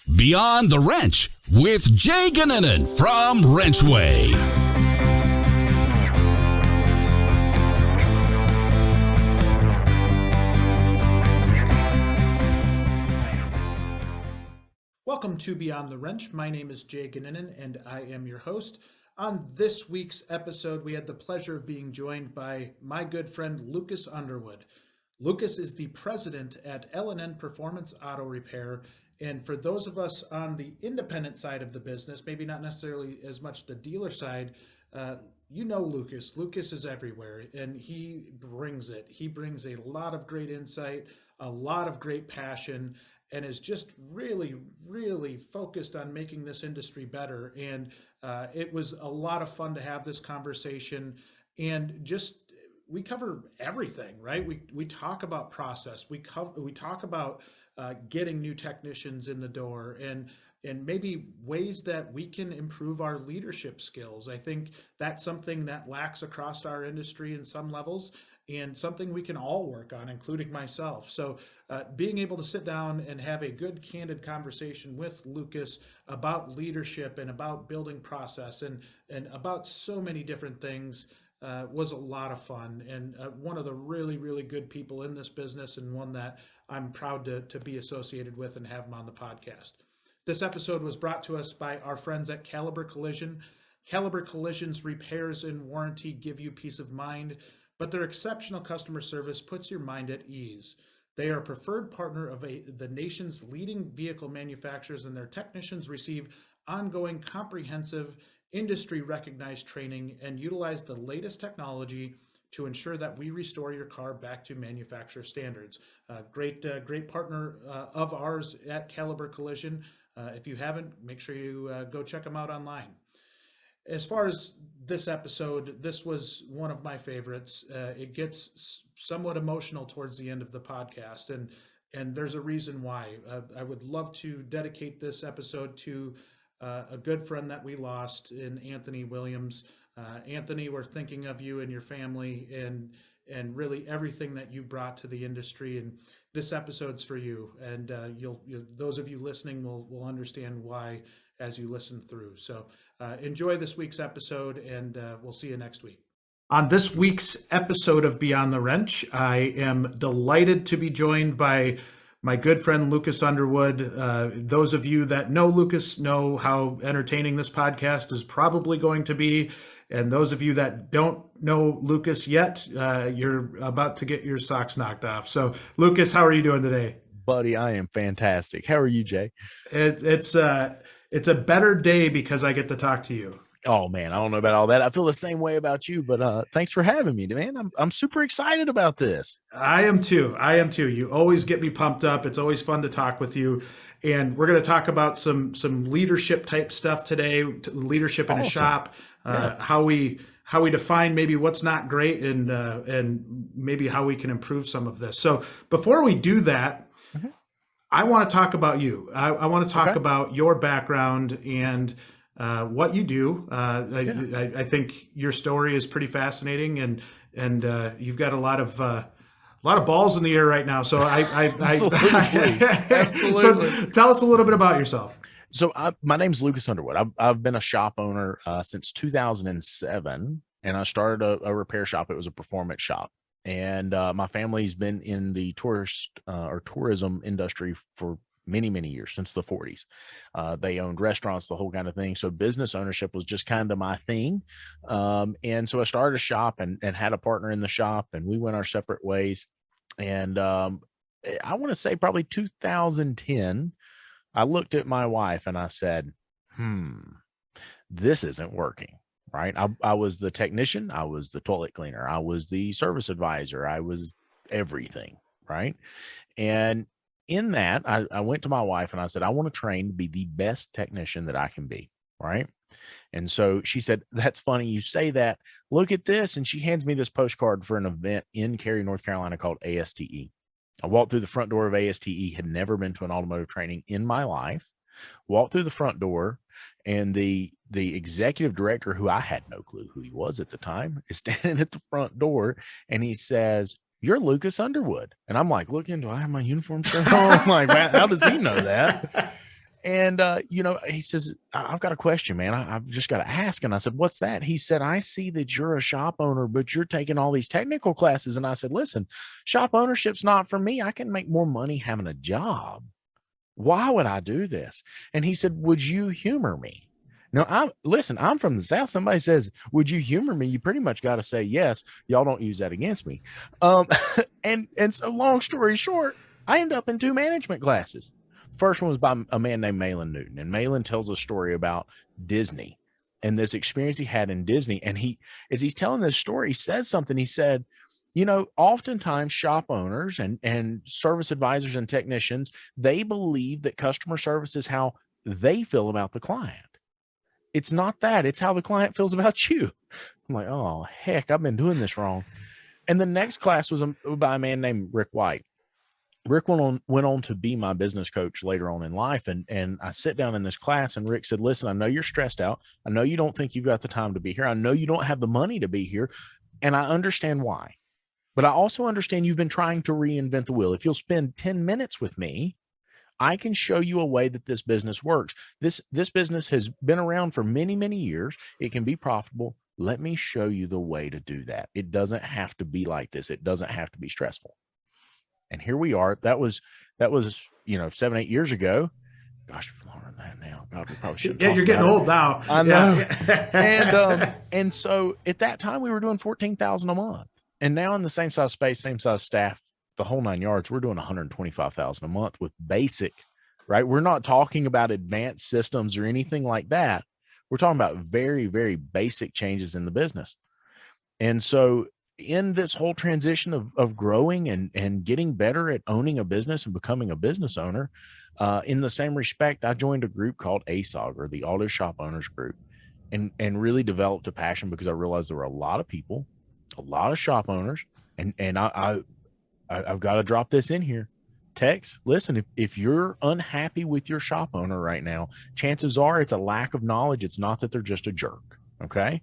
Beyond the Wrench with Jay Goninen from WrenchWay. Welcome to Beyond the Wrench. My name is Jay Goninen, and I am your host. On this week's episode, we had the pleasure of being joined by my good friend Lucas Underwood. Lucas is the president at L&N Performance Auto Repair, and for those of us on the independent side of the business, maybe not necessarily as much the dealer side, you know Lucas. Lucas is everywhere, and he brings it. He brings a lot of great insight, a lot of great passion, and is just really, really focused on making this industry better. And it was a lot of fun to have this conversation, and just we cover everything, right? We talk about process. We talk about getting new technicians in the door, and maybe ways that we can improve our leadership skills. I think that's something that lacks across our industry in some levels, and something we can all work on, including myself. So being able to sit down and have a good, candid conversation with Lucas about leadership and about building process and about so many different things was a lot of fun, and one of the really, really good people in this business, and one that I'm proud to be associated with and have him on the podcast. This episode was brought to us by our friends at Caliber Collision. Caliber Collision's repairs and warranty give you peace of mind, but their exceptional customer service puts your mind at ease. They are a preferred partner of the nation's leading vehicle manufacturers, and their technicians receive ongoing, comprehensive, industry-recognized training and utilize the latest technology to ensure that we restore your car back to manufacturer standards. Great partner of ours at Caliber Collision. If you haven't, make sure you go check them out online. As far as this episode, this was one of my favorites. It gets somewhat emotional towards the end of the podcast, and there's a reason why. I would love to dedicate this episode to a good friend that we lost in Anthony Williams. Anthony, we're thinking of you and your family, and really everything that you brought to the industry. And this episode's for you. And you'll those of you listening will understand why as you listen through. So enjoy this week's episode, and we'll see you next week. On this week's episode of Beyond the Wrench, I am delighted to be joined by my good friend Lucas Underwood. Those of you that know Lucas know how entertaining this podcast is probably going to be. And those of you that don't know Lucas yet, you're about to get your socks knocked off. So Lucas, how are you doing today? Buddy, I am fantastic. How are you, Jay? It's a better day because I get to talk to you. Oh man, I don't know about all that. I feel the same way about you, but thanks for having me, man. I'm super excited about this. I am too. You always get me pumped up. It's always fun to talk with you. And we're going to talk about some leadership type stuff today, leadership in a shop, how we define maybe what's not great, and maybe how we can improve some of this. So before we do that, I want to talk about you. I want to talk about your background and what you do. I think your story is pretty fascinating, and you've got a lot of balls in the air right now. So Absolutely. So tell us a little bit about yourself. So my name's Lucas Underwood. I've been a shop owner since 2007, and I started a repair shop. It was a performance shop. And my family's been in the tourism industry for many, many years, since the 40s. They owned restaurants, the whole kind of thing. So business ownership was just kind of my thing. And so I started a shop and had a partner in the shop, and we went our separate ways. And I want to say probably 2010, I looked at my wife and I said, this isn't working. Right. I was the technician. I was the toilet cleaner. I was the service advisor. I was everything. Right. And in that, I went to my wife and I said, I want to train to be the best technician that I can be. Right. And so she said, that's funny you say that. Look at this. And she hands me this postcard for an event in Cary, North Carolina called ASTE. I walked through the front door of ASTE, had never been to an automotive training in my life, walked through the front door, and the executive director, who I had no clue who he was at the time, is standing at the front door, and he says, "You're Lucas Underwood." And I'm like, looking, do I have my uniform shirt on? I'm like, man, how does he know that? And, he says, I've got a question, man. I've just got to ask. And I said, what's that? He said, I see that you're a shop owner, but you're taking all these technical classes. And I said, listen, shop ownership's not for me. I can make more money having a job. Why would I do this? And he said, would you humor me? No, I'm from the South. Somebody says, would you humor me? You pretty much got to say yes. Y'all don't use that against me. And so long story short, I ended up in 2 management classes. First one was by a man named Malin Newton. And Malin tells a story about Disney and this experience he had in Disney. And as he's telling this story, he says something. He said, oftentimes shop owners and service advisors and technicians, they believe that customer service is how they feel about the client. It's not that. It's how the client feels about you. I'm like, oh, heck, I've been doing this wrong. And the next class was by a man named Rick White. Rick went on to be my business coach later on in life. And I sit down in this class and Rick said, listen, I know you're stressed out. I know you don't think you've got the time to be here. I know you don't have the money to be here. And I understand why. But I also understand you've been trying to reinvent the wheel. If you'll spend 10 minutes with me, I can show you a way that this business works. This business has been around for many, many years. It can be profitable. Let me show you the way to do that. It doesn't have to be like this. It doesn't have to be stressful. And here we are. That was 7, 8 years ago. Gosh, longer than that now. God, we probably shouldn't. Yeah, you're getting old now. I know. Yeah. And so at that time we were doing $14,000 a month. And now in the same size space, same size staff, the whole 9 yards, we're doing $125,000 a month with basic, right? We're not talking about advanced systems or anything like that. We're talking about very, very basic changes in the business. And so in this whole transition of growing and getting better at owning a business and becoming a business owner, in the same respect, I joined a group called ASOG, or the Auto Shop Owners Group, and really developed a passion because I realized there were a lot of people, a lot of shop owners, and I've got to drop this in here. Tex, listen, if you're unhappy with your shop owner right now, chances are it's a lack of knowledge. It's not that they're just a jerk. Okay.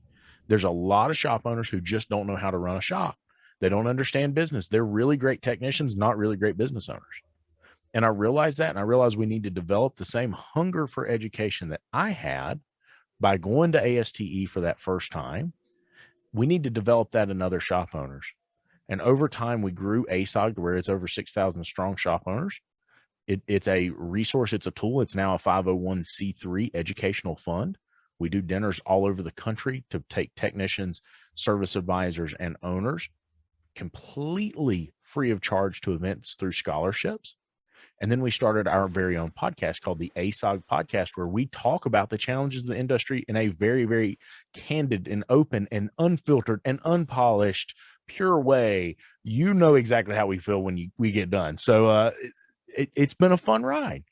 There's a lot of shop owners who just don't know how to run a shop. They don't understand business. They're really great technicians, not really great business owners. And I realized that, and I realized we need to develop the same hunger for education that I had by going to ASTE for that first time. We need to develop that in other shop owners. And over time, we grew ASOG to where it's over 6,000 strong shop owners. It's a resource. It's a tool. It's now a 501c3 educational fund. We do dinners all over the country to take technicians, service advisors, and owners completely free of charge to events through scholarships. And then we started our very own podcast called the ASOG Podcast, where we talk about the challenges of the industry in a very, very candid and open and unfiltered and unpolished, pure way. You know exactly how we feel when we get done. So it's been a fun ride.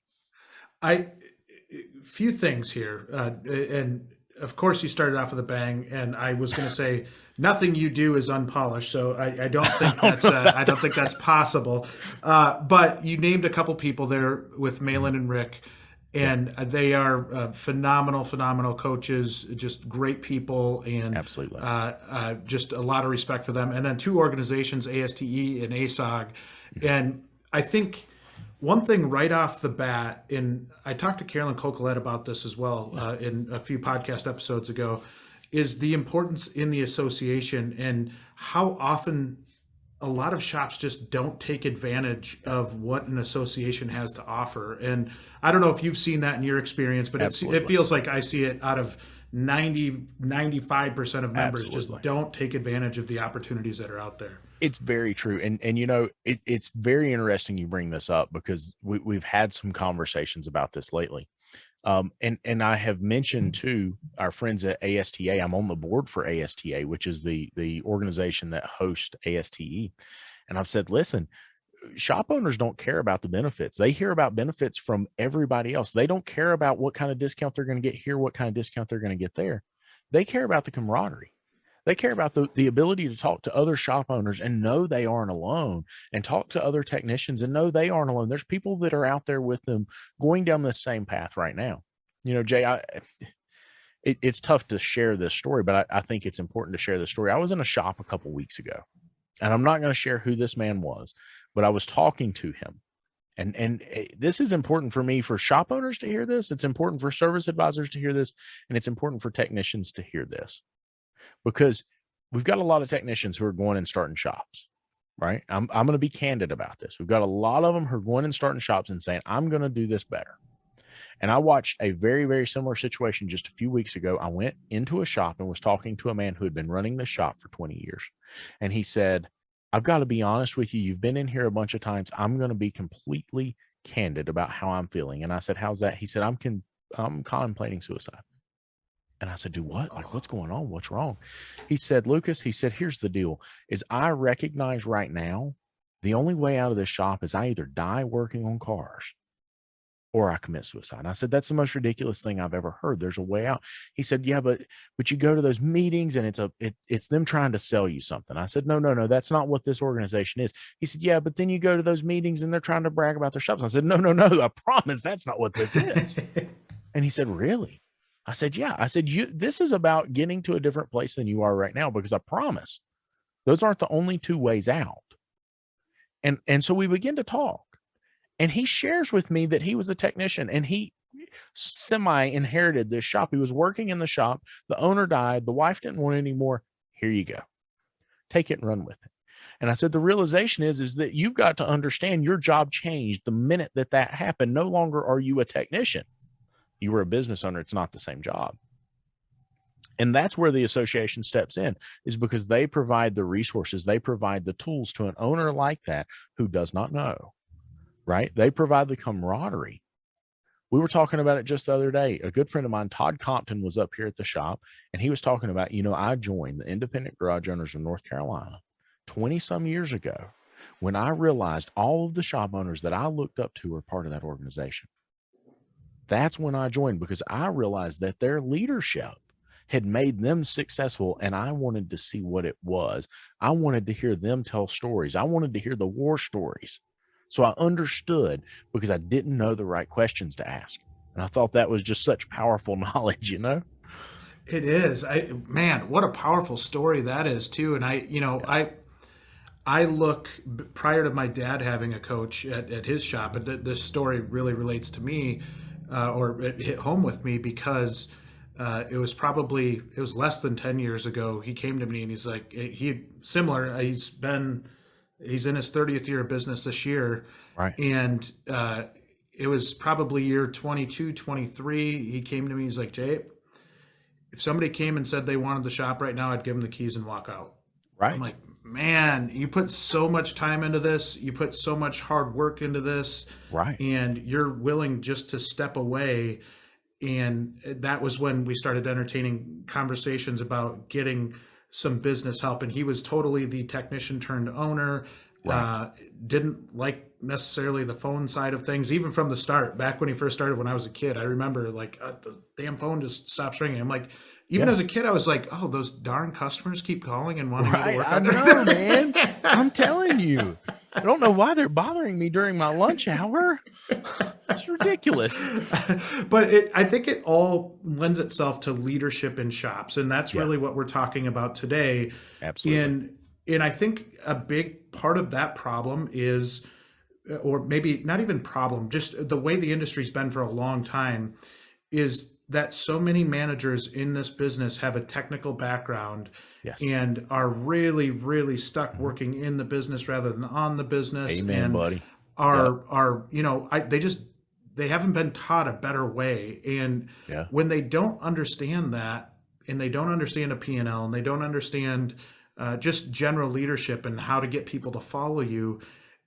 Few things here. And of course you started off with a bang, and I was going to say nothing you do is unpolished. So I don't think that's, I don't think that's possible. But you named a couple people there with Malin and Rick, and they are phenomenal coaches, just great people, and absolutely just a lot of respect for them. And then 2 organizations, ASTE and ASOG. And I think one thing right off the bat, and I talked to Carolyn Cocolette about this as well in a few podcast episodes ago, is the importance in the association and how often a lot of shops just don't take advantage of what an association has to offer. And I don't know if you've seen that in your experience, but it feels like I see it out of 95% of members just don't take advantage of the opportunities that are out there. It's very true. And it's very interesting you bring this up, because we've had some conversations about this lately. And I have mentioned to our friends at ASTA, I'm on the board for ASTA, which is the organization that hosts ASTE. And I've said, listen, shop owners don't care about the benefits. They hear about benefits from everybody else. They don't care about what kind of discount they're going to get here, what kind of discount they're going to get there. They care about the camaraderie. They care about the ability to talk to other shop owners and know they aren't alone, and talk to other technicians and know they aren't alone. There's people that are out there with them going down this same path right now. Jay, it's tough to share this story, but I think it's important to share this story. I was in a shop a couple weeks ago, and I'm not going to share who this man was, but I was talking to him, And this is important for me, for shop owners to hear this. It's important for service advisors to hear this. And it's important for technicians to hear this, because we've got a lot of technicians who are going and starting shops, right? I'm going to be candid about this. We've got a lot of them who are going and starting shops and saying, I'm going to do this better. And I watched a very, very similar situation just a few weeks ago. I went into a shop and was talking to a man who had been running the shop for 20 years. And he said, I've got to be honest with you. You've been in here a bunch of times. I'm going to be completely candid about how I'm feeling. And I said, how's that? He said, I'm contemplating suicide. And I said, do what? Like, what's going on? What's wrong? He said, Lucas, he said, here's the deal, is I recognize right now, the only way out of this shop is I either die working on cars or I commit suicide. And I said, that's the most ridiculous thing I've ever heard. There's a way out. He said, yeah, but you go to those meetings and it's them trying to sell you something. I said, no, that's not what this organization is. He said, yeah, but then you go to those meetings and they're trying to brag about their shops. I said, no, I promise that's not what this is. And he said, really? I said, yeah. I said, this is about getting to a different place than you are right now, because I promise those aren't the only two ways out. And so we begin to talk. And he shares with me that he was a technician and he semi-inherited this shop. He was working in the shop. The owner died. The wife didn't want it anymore. Here you go. Take it and run with it. And I said, the realization is that you've got to understand your job changed the minute that happened. No longer are you a technician. You were a business owner. It's not the same job. And that's where the association steps in, is because they provide the resources. They provide the tools to an owner like that who does not know. Right? They provide the camaraderie. We were talking about it just the other day. A good friend of mine, Todd Compton, was up here at the shop, and he was talking about, I joined the Independent Garage Owners of North Carolina 20 some years ago, when I realized all of the shop owners that I looked up to were part of that organization. That's when I joined, because I realized that their leadership had made them successful, and I wanted to see what it was. I wanted to hear them tell stories. I wanted to hear the war stories. So I understood, because I didn't know the right questions to ask. And I thought that was just such powerful knowledge, It is. Man, what a powerful story that is too. And I look, prior to my dad having a coach at his shop, and this story really relates to me, or it hit home with me, because it was less than 10 years ago. He came to me and he's like, he's in his 30th year of business this year. Right. And it was probably year 22, 23. He came to me. He's like, Jay, if somebody came and said they wanted the shop right now, I'd give them the keys and walk out. Right. I'm like, man, you put so much time into this. You put so much hard work into this. Right. And you're willing just to step away. And that was when we started entertaining conversations about getting some business help. And he was totally the technician turned owner. Right. Didn't like necessarily the phone side of things, even from the start. Back when he first started, when I was a kid, I remember like the damn phone just stopped ringing. I'm like, even as a kid, I was like, oh, those darn customers keep calling and wanting me to work on their I know, man. I'm telling you. I don't know why they're bothering me during my lunch hour. It's ridiculous. But I think it all lends itself to leadership in shops. And that's really what we're talking about today. Absolutely. And I think a big part of that problem is, or maybe not even problem, just the way the industry's been for a long time, is that so many managers in this business have a technical background. Yes. And are really, really stuck working in the business rather than on the business. Amen, and buddy. They haven't been taught a better way. And when they don't understand that, and they don't understand a P&L, and they don't understand just general leadership and how to get people to follow you,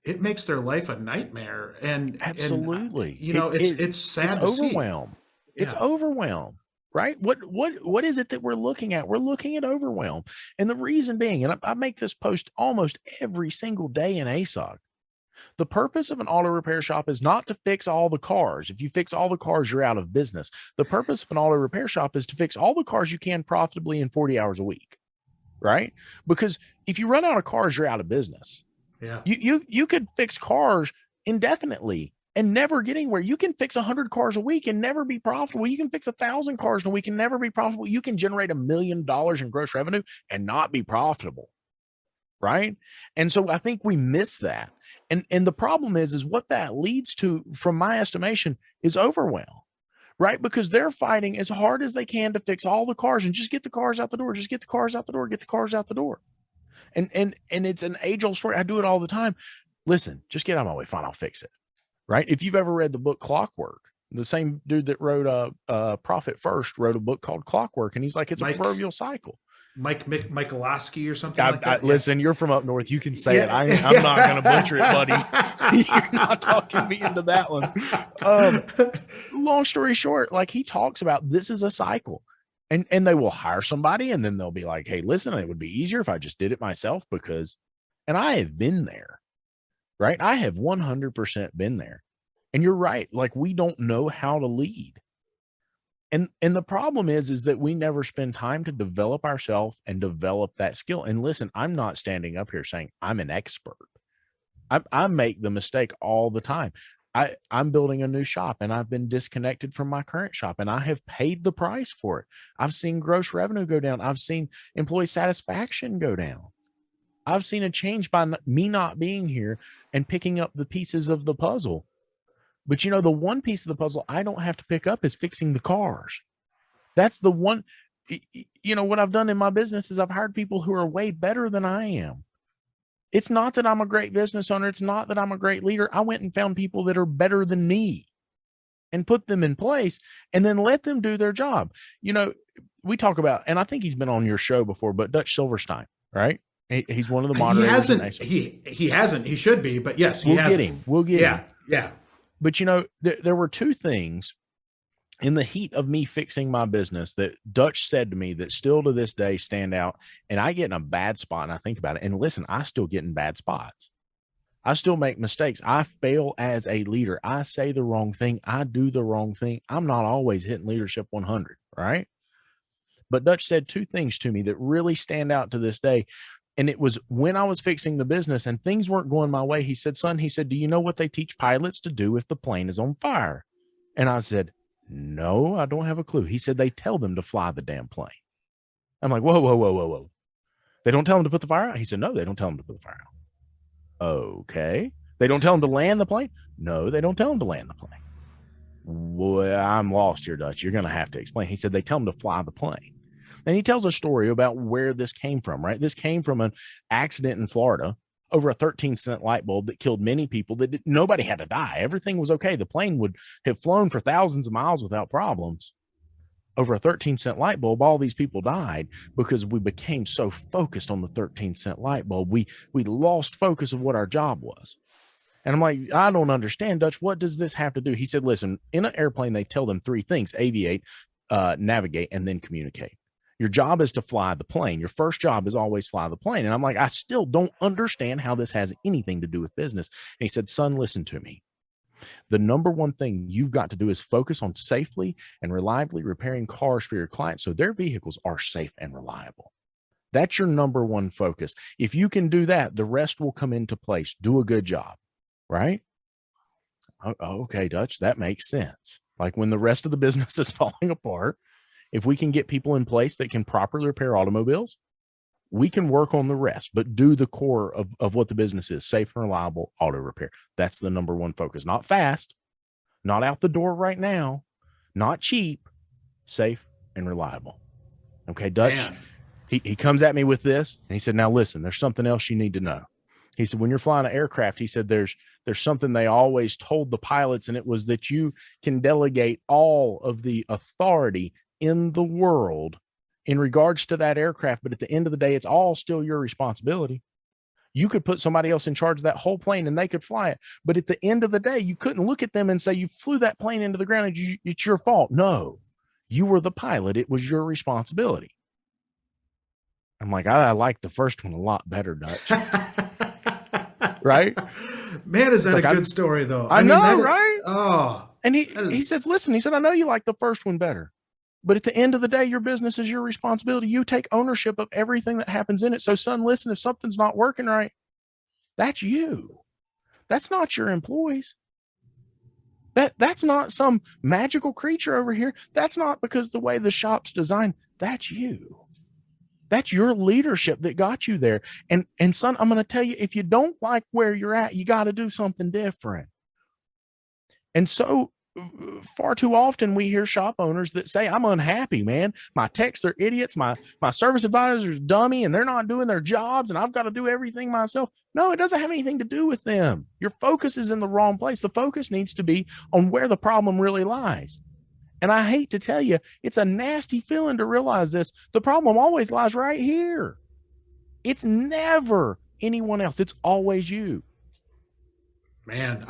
it makes their life a nightmare. And absolutely, it's sad. It's overwhelm. It's overwhelm. Right? What is it that we're looking at? We're looking at overwhelm. And the reason being, and I make this post almost every single day in ASOG, the purpose of an auto repair shop is not to fix all the cars. If you fix all the cars, you're out of business. The purpose of an auto repair shop is to fix all the cars you can profitably in 40 hours a week. Right? Because if you run out of cars, you're out of business. Yeah. You could fix cars indefinitely and never get anywhere. You can fix 100 cars a week and never be profitable. You can fix 1,000 cars in a week and never be profitable. You can generate $1 million in gross revenue and not be profitable. right? And so I think we miss that. And the problem is what that leads to, from my estimation, is overwhelm, right? Because they're fighting as hard as they can to fix all the cars and just get the cars out the door, just get the cars out the door, get the cars out the door. And it's an age-old story. I do it all the time. Listen, just get out of my way. Fine, I'll fix it. Right? If you've ever read the book Clockwork, the same dude that wrote Profit First wrote a book called Clockwork, and he's like, it's a proverbial cycle. Michalowski or something like that. Listen, you're from up north. You can say it. I'm not going to butcher it, buddy. You're not talking me into that one. Long story short, like, he talks about, this is a cycle. And they will hire somebody, and then they'll be like, hey, listen, it would be easier if I just did it myself, because, and I have been there, right? I have 100% been there. And you're right. Like, we don't know how to lead. And the problem is that we never spend time to develop ourselves and develop that skill. And listen, I'm not standing up here saying I'm an expert. I make the mistake all the time. I'm building a new shop, and I've been disconnected from my current shop, and I have paid the price for it. I've seen gross revenue go down. I've seen employee satisfaction go down. I've seen a change by me not being here and picking up the pieces of the puzzle. But you know, the one piece of the puzzle I don't have to pick up is fixing the cars. That's the one. You know, what I've done in my business is I've hired people who are way better than I am. It's not that I'm a great business owner. It's not that I'm a great leader. I went and found people that are better than me and put them in place, and then let them do their job. You know, we talk about, and I think he's been on your show before, but Dutch Silverstein, right? He's one of the moderators. He hasn't. He should be, but yes, we'll get him. We'll get him. Yeah. But you know, there were two things in the heat of me fixing my business that Dutch said to me that still to this day stand out. And I get in a bad spot, and I think about it. And listen, I still get in bad spots. I still make mistakes. I fail as a leader. I say the wrong thing. I do the wrong thing. I'm not always hitting leadership 100, right? But Dutch said two things to me that really stand out to this day. And it was when I was fixing the business and things weren't going my way. He said, son, he said, do you know what they teach pilots to do if the plane is on fire? And I said, no, I don't have a clue. He said, they tell them to fly the damn plane. I'm like, whoa. They don't tell them to put the fire out? He said, no, they don't tell them to put the fire out. Okay. They don't tell them to land the plane? No, they don't tell them to land the plane. Well, I'm lost here, Dutch. You're going to have to explain. He said, they tell them to fly the plane. And he tells a story about where this came from, right? This came from an accident in Florida over a 13-cent light bulb that killed many people. Nobody had to die. Everything was okay. The plane would have flown for thousands of miles without problems. Over a 13-cent light bulb, all these people died because we became so focused on the 13-cent light bulb. We lost focus of what our job was. And I'm like, I don't understand, Dutch. What does this have to do? He said, listen, in an airplane, they tell them three things: aviate, navigate, and then communicate. Your job is to fly the plane. Your first job is always fly the plane. And I'm like, I still don't understand how this has anything to do with business. And he said, son, listen to me. The number one thing you've got to do is focus on safely and reliably repairing cars for your clients so their vehicles are safe and reliable. That's your number one focus. If you can do that, the rest will come into place. Do a good job, right? Okay, Dutch, that makes sense. Like, when the rest of the business is falling apart, if we can get people in place that can properly repair automobiles, we can work on the rest, but do the core of what the business is: safe and reliable auto repair. That's the number one focus. Not fast, not out the door right now, not cheap, safe and reliable. Okay, Dutch, he comes at me with this, and he said, now listen, there's something else you need to know. He said, when you're flying an aircraft, he said, there's something they always told the pilots, and it was that you can delegate all of the authority in the world in regards to that aircraft, but at the end of the day, it's all still your responsibility. You could put somebody else in charge of that whole plane and they could fly it, but at the end of the day, you couldn't look at them and say, you flew that plane into the ground and it's your fault. No, you were the pilot. It was your responsibility. I'm like, I like the first one a lot better, Dutch. Right? Man, is that like, a good story though? I mean, know, right? Oh, and he says, listen, he said, I know you like the first one better, but at the end of the day, your business is your responsibility. You take ownership of everything that happens in it. So, son, listen, if something's not working right, that's you. That's not your employees. That's not some magical creature over here. That's not because the way the shop's designed. That's you. That's your leadership that got you there. And son, I'm going to tell you, if you don't like where you're at, you got to do something different. And so far too often we hear shop owners that say, I'm unhappy, man. My techs are idiots. My service advisors dummy, and they're not doing their jobs, and I've got to do everything myself. No, it doesn't have anything to do with them. Your focus is in the wrong place. The focus needs to be on where the problem really lies. And I hate to tell you, it's a nasty feeling to realize this. The problem always lies right here. It's never anyone else. It's always you. Man,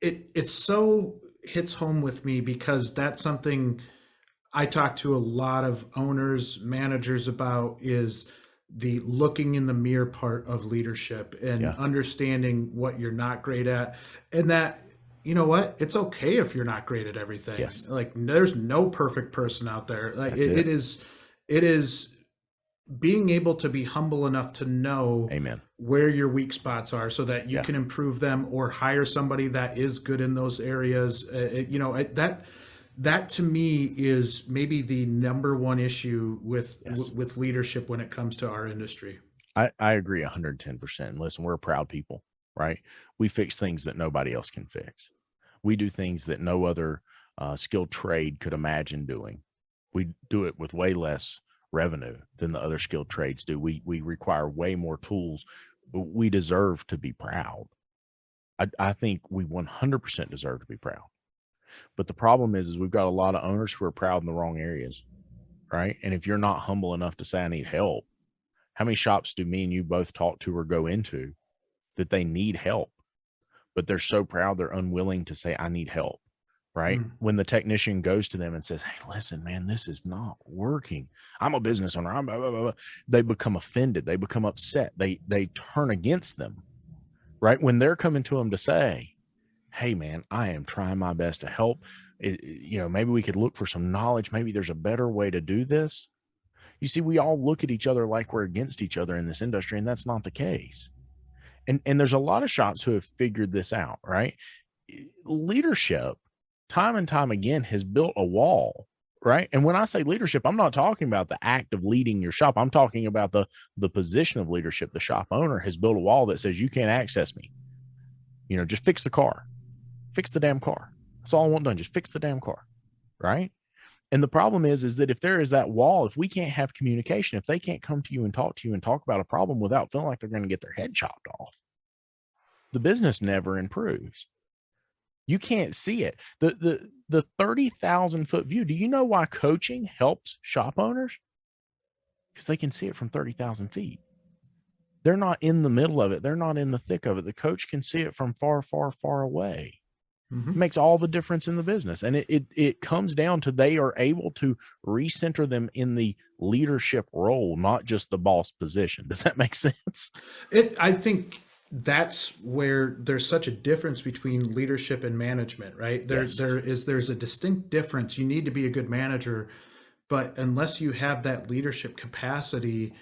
it so hits home with me because that's something I talk to a lot of owners, managers about, is the looking in the mirror part of leadership and understanding what you're not great at. And that, you know what, it's okay if you're not great at everything. Yes. Like there's no perfect person out there. Like it is being able to be humble enough to know Amen. where your weak spots are so that you can improve them or hire somebody that is good in those areas. That to me is maybe the number one issue with leadership when it comes to our industry. I agree 110%. Listen, we're a proud people, right? We fix things that nobody else can fix. We do things that no other skilled trade could imagine doing. We do it with way less revenue than the other skilled trades do. We require way more tools. We deserve to be proud. I think we 100% deserve to be proud. But the problem is we've got a lot of owners who are proud in the wrong areas, right? And if you're not humble enough to say, I need help, how many shops do me and you both talk to or go into that they need help, but they're so proud they're unwilling to say, I need help, right? When the technician goes to them and says, hey, listen, man, this is not working. I'm a business owner. I'm blah, blah, blah. They become offended. They become upset. They turn against them, right? When they're coming to them to say, hey, man, I am trying my best to help. Maybe we could look for some knowledge. Maybe there's a better way to do this. You see, we all look at each other like we're against each other in this industry, and that's not the case. And there's a lot of shops who have figured this out, right? Leadership, time and time again, has built a wall, right? And when I say leadership, I'm not talking about the act of leading your shop. I'm talking about the position of leadership. The shop owner has built a wall that says, you can't access me. Just fix the car. Fix the damn car. That's all I want done. Just fix the damn car, right? And the problem is that if there is that wall, if we can't have communication, if they can't come to you and talk about a problem without feeling like they're going to get their head chopped off, the business never improves. You can't see it. The 30,000 foot view. Do you know why coaching helps shop owners? Because they can see it from 30,000 feet. They're not in the middle of it. They're not in the thick of it. The coach can see it from far, far, far away. It makes all the difference in the business. And it comes down to they are able to recenter them in the leadership role, not just the boss position. Does that make sense? I think that's where there's such a difference between leadership and management, right? There's a distinct difference. You need to be a good manager, but unless you have that leadership capacity,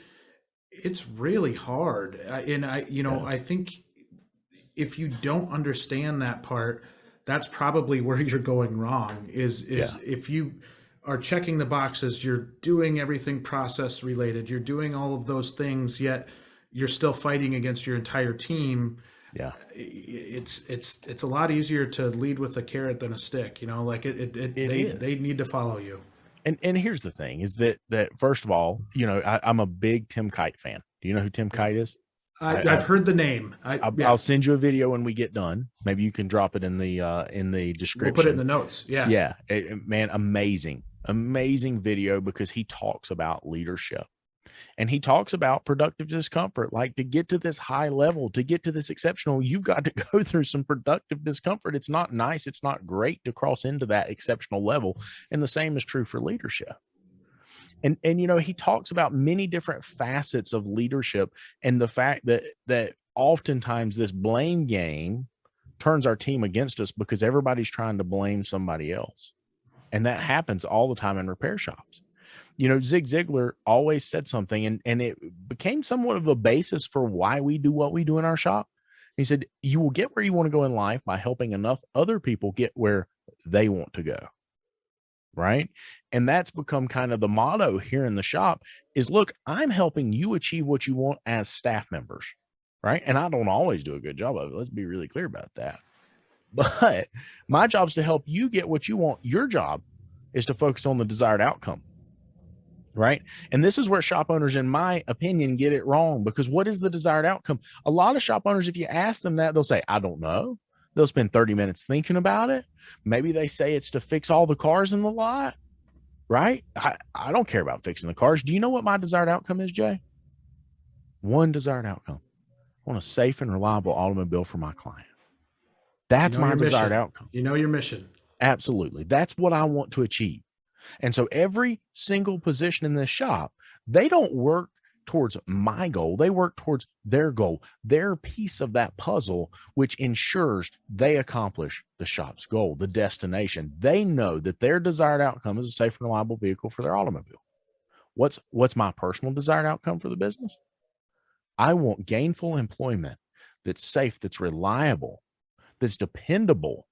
it's really hard. I think if you don't understand that part, that's probably where you're going wrong is if you are checking the boxes, you're doing everything process related, you're doing all of those things, yet you're still fighting against your entire team. Yeah. It's a lot easier to lead with a carrot than a stick, they need to follow you. And here's the thing is that first of all, I'm a big Tim Kite fan. Do you know who Tim Kite is? I've heard the name. I'll send you a video when we get done. Maybe you can drop it in the description. We'll put it in the notes. Yeah. Yeah. Man, amazing video because he talks about leadership and he talks about productive discomfort. Like to get to this high level, to get to this exceptional, you've got to go through some productive discomfort. It's not nice. It's not great to cross into that exceptional level. And the same is true for leadership. And he talks about many different facets of leadership and the fact that oftentimes this blame game turns our team against us because everybody's trying to blame somebody else. And that happens all the time in repair shops. Zig Ziglar always said something and it became somewhat of a basis for why we do what we do in our shop. He said, you will get where you want to go in life by helping enough other people get where they want to go. right? And that's become kind of the motto here in the shop is, look, I'm helping you achieve what you want as staff members, right? And I don't always do a good job of it. Let's be really clear about that. But my job is to help you get what you want. Your job is to focus on the desired outcome, right? And this is where shop owners, in my opinion, get it wrong, because what is the desired outcome? A lot of shop owners, if you ask them that, they'll say, I don't know. They'll spend 30 minutes thinking about it. Maybe they say it's to fix all the cars in the lot, right? I don't care about fixing the cars. Do you know what my desired outcome is, Jay? One desired outcome. I want a safe and reliable automobile for my client. That's my desired outcome. You know your mission. Absolutely. That's what I want to achieve. And so every single position in this shop, they don't work towards my goal. They work towards their goal, their piece of that puzzle, which ensures they accomplish the shop's goal, the destination. They know that their desired outcome is a safe and reliable vehicle for their automobile. What's my personal desired outcome for the business? I want gainful employment that's safe, that's reliable, that's dependable,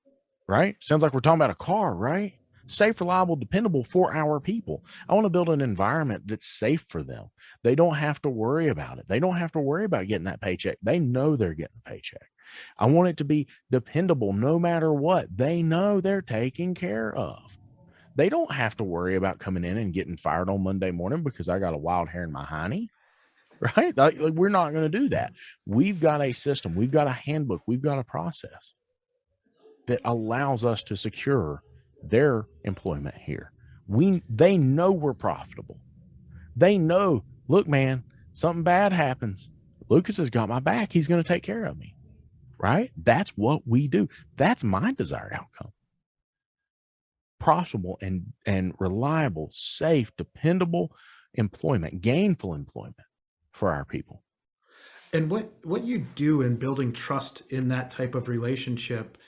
right? Sounds like we're talking about a car, right? Safe, reliable, dependable for our people. I want to build an environment that's safe for them. They don't have to worry about it. They don't have to worry about getting that paycheck. They know they're getting the paycheck. I want it to be dependable no matter what. They know they're taken care of. They don't have to worry about coming in and getting fired on Monday morning because I got a wild hair in my hiney, right? Like, we're not going to do that. We've got a system. We've got a handbook. We've got a process that allows us to secure their employment here. They know we're profitable. They know, look, man, something bad happens, Lucas has got my back. He's going to take care of me, right? That's what we do. That's my desired outcome. Profitable and reliable, safe, dependable employment, gainful employment for our people. And what you do in building trust in that type of relationship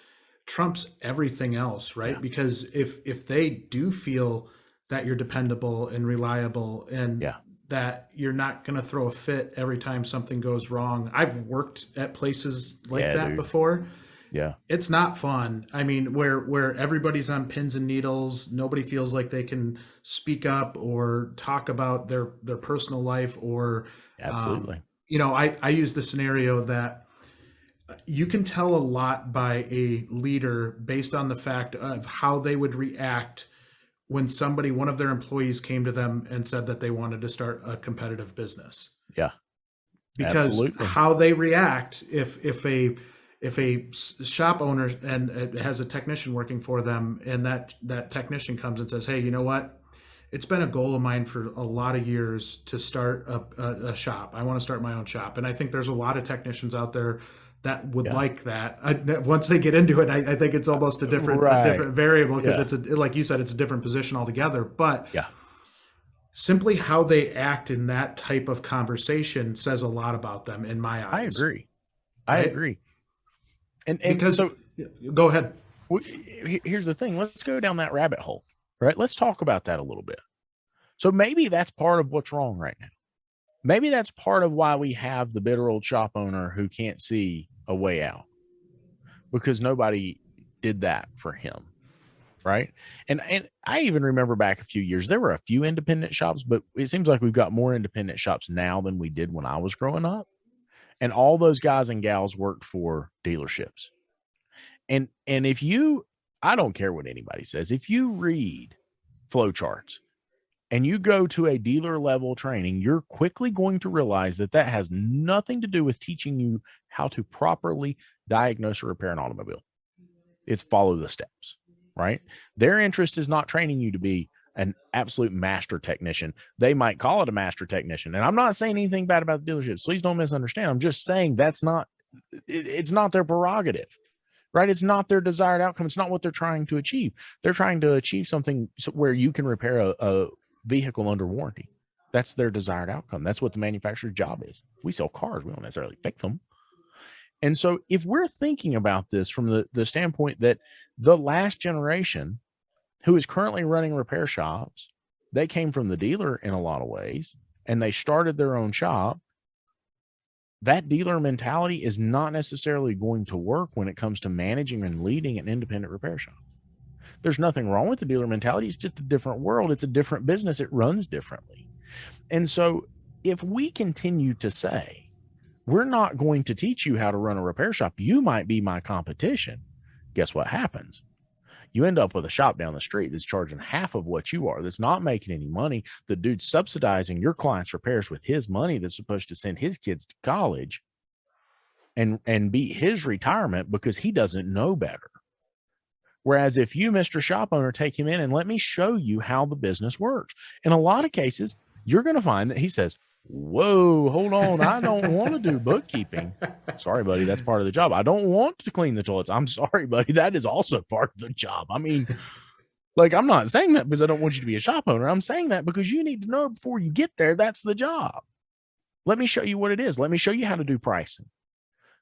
trumps everything else, right? Yeah. Because if they do feel that you're dependable and reliable and that you're not going to throw a fit every time something goes wrong. I've worked at places like that before. Yeah. It's not fun. I mean, where everybody's on pins and needles, nobody feels like they can speak up or talk about their personal life or absolutely. I use the scenario that you can tell a lot by a leader based on the fact of how they would react when one of their employees came to them and said that they wanted to start a competitive business. Yeah. Because absolutely. How they react if a shop owner and it has a technician working for them and that technician comes and says, hey, you know what? It's been a goal of mine for a lot of years to start a shop. I want to start my own shop. And I think there's a lot of technicians out there that would like that. Once they get into it, I think it's almost a different variable because it's like you said, it's a different position altogether. But simply how they act in that type of conversation says a lot about them in my eyes. I agree. Right? I agree. And because so go ahead. Here's the thing. Let's go down that rabbit hole, right? Let's talk about that a little bit. So maybe that's part of what's wrong right now. Maybe that's part of why we have the bitter old shop owner who can't see a way out because nobody did that for him. Right. And I even remember back a few years, there were a few independent shops, but it seems like we've got more independent shops now than we did when I was growing up. And all those guys and gals worked for dealerships. And I don't care what anybody says. If you read flow charts and you go to a dealer level training, you're quickly going to realize that has nothing to do with teaching you how to properly diagnose or repair an automobile. It's follow the steps, right? Their interest is not training you to be an absolute master technician. They might call it a master technician. And I'm not saying anything bad about the dealerships. Please don't misunderstand. I'm just saying it's not their prerogative, right? It's not their desired outcome. It's not what they're trying to achieve. They're trying to achieve something where you can repair a vehicle under warranty. That's their desired outcome. That's what the manufacturer's job is. We sell cars. We don't necessarily fix them. And so if we're thinking about this from the standpoint that the last generation who is currently running repair shops, they came from the dealer in a lot of ways, and they started their own shop, that dealer mentality is not necessarily going to work when it comes to managing and leading an independent repair shop. There's nothing wrong with the dealer mentality. It's just a different world. It's a different business. It runs differently. And so if we continue to say, we're not going to teach you how to run a repair shop, you might be my competition, guess what happens? You end up with a shop down the street that's charging half of what you are, that's not making any money. The dude's subsidizing your client's repairs with his money that's supposed to send his kids to college and beat his retirement because he doesn't know better. Whereas if you, Mr. Shop Owner, take him in and let me show you how the business works. In a lot of cases, you're going to find that he says, whoa, hold on. I don't want to do bookkeeping. Sorry, buddy. That's part of the job. I don't want to clean the toilets. I'm sorry, buddy. That is also part of the job. I mean, like, I'm not saying that because I don't want you to be a shop owner. I'm saying that because you need to know before you get there, that's the job. Let me show you what it is. Let me show you how to do pricing.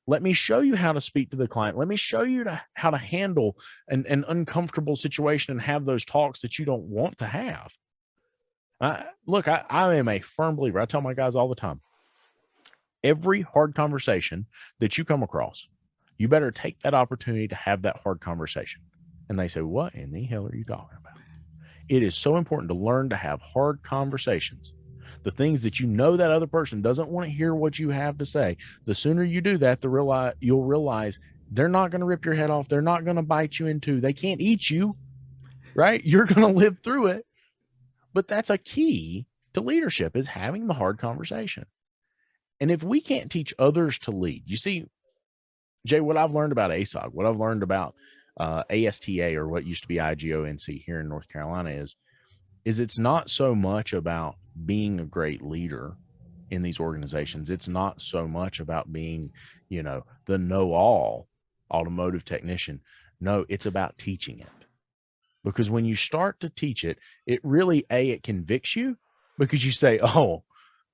Let me show you how to speak to the client. Let me show you how to handle an uncomfortable situation and have those talks that you don't want to have. Look, I am a firm believer. I tell my guys all the time, every hard conversation that you come across, you better take that opportunity to have that hard conversation. And they say, what in the hell are you talking about? It is so important to learn to have hard conversations. The things that you know that other person doesn't want to hear what you have to say. The sooner you do that, you'll realize they're not going to rip your head off. They're not going to bite you in two. They can't eat you, right? You're going to live through it. But that's a key to leadership, is having the hard conversation. And if we can't teach others to lead, you see, Jay, what I've learned about ASOG, what I've learned about ASTA, or what used to be IGONC here in North Carolina, is it's not so much about being a great leader in these organizations. It's not so much about being, the know-all automotive technician. No, it's about teaching it. Because when you start to teach it, it really, it convicts you, because you say, oh,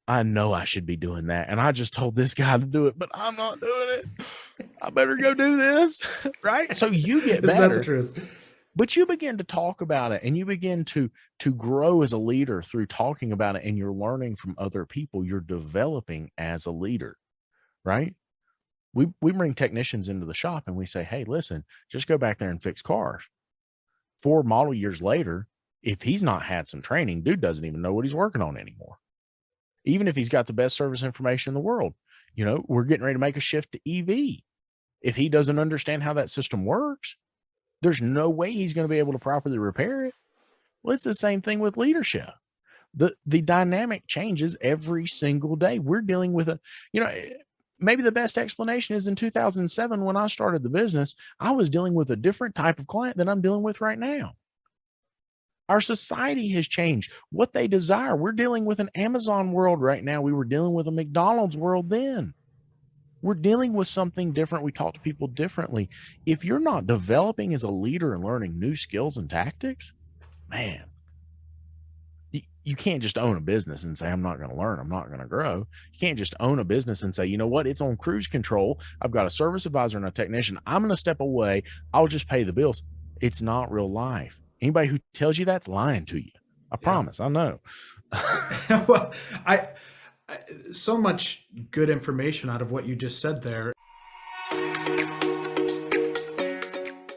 I know I should be doing that. And I just told this guy to do it, but I'm not doing it. I better go do this. Right. So you get better. Isn't that the truth? But you begin to talk about it, and you begin to grow as a leader through talking about it, and you're learning from other people. You're developing as a leader, right? We bring technicians into the shop and we say, hey, listen, just go back there and fix cars. 4 model years later, if he's not had some training, dude doesn't even know what he's working on anymore. Even if he's got the best service information in the world, we're getting ready to make a shift to EV. If he doesn't understand how that system works, there's no way he's going to be able to properly repair it. Well, it's the same thing with leadership. The dynamic changes every single day. We're dealing with maybe the best explanation is in 2007, when I started the business, I was dealing with a different type of client than I'm dealing with right now. Our society has changed. What they desire. We're dealing with an Amazon world right now. We were dealing with a McDonald's world then. We're dealing with something different. We talk to people differently. If you're not developing as a leader and learning new skills and tactics, man, you can't just own a business and say, I'm not going to learn, I'm not going to grow. You can't just own a business and say, you know what, it's on cruise control. I've got a service advisor and a technician. I'm going to step away. I'll just pay the bills. It's not real life. Anybody who tells you that's lying to you. I promise. I know. Well, I so much good information out of what you just said there.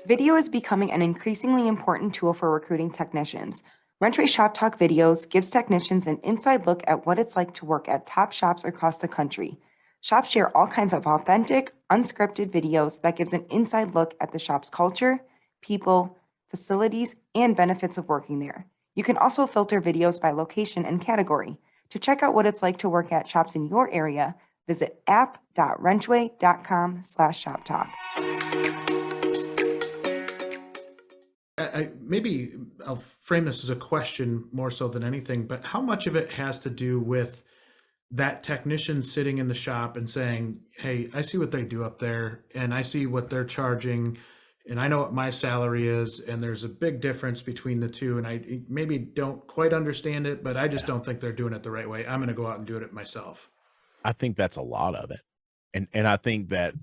Video is becoming an increasingly important tool for recruiting technicians. WrenchWay Shop Talk videos gives technicians an inside look at what it's like to work at top shops across the country. Shops share all kinds of authentic, unscripted videos that gives an inside look at the shop's culture, people, facilities, and benefits of working there. You can also filter videos by location and category. To check out what it's like to work at shops in your area, visit app.wrenchway.com/shoptalk. Maybe I'll frame this as a question more so than anything, but how much of it has to do with that technician sitting in the shop and saying, hey, I see what they do up there, and I see what they're charging, and I know what my salary is, and there's a big difference between the two, and I maybe don't quite understand it, but I just don't think they're doing it the right way. I'm going to go out and do it myself. I think that's a lot of it. And I think that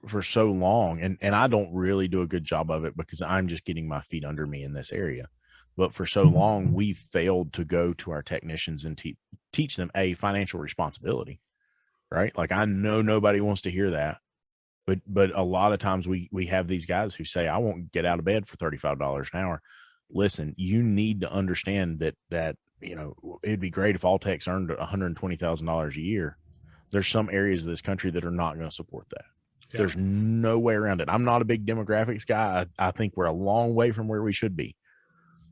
for so long, and I don't really do a good job of it because I'm just getting my feet under me in this area. But for so long, we failed to go to our technicians and teach them financial responsibility, right? Like, I know nobody wants to hear that, but a lot of times we have these guys who say, I won't get out of bed for $35 an hour. listen, you need to understand that it'd be great if all techs earned $120,000 a year. There's some areas of this country that are not going to support that. Yeah. There's no way around it. I'm not a big demographics guy. I think we're a long way from where we should be.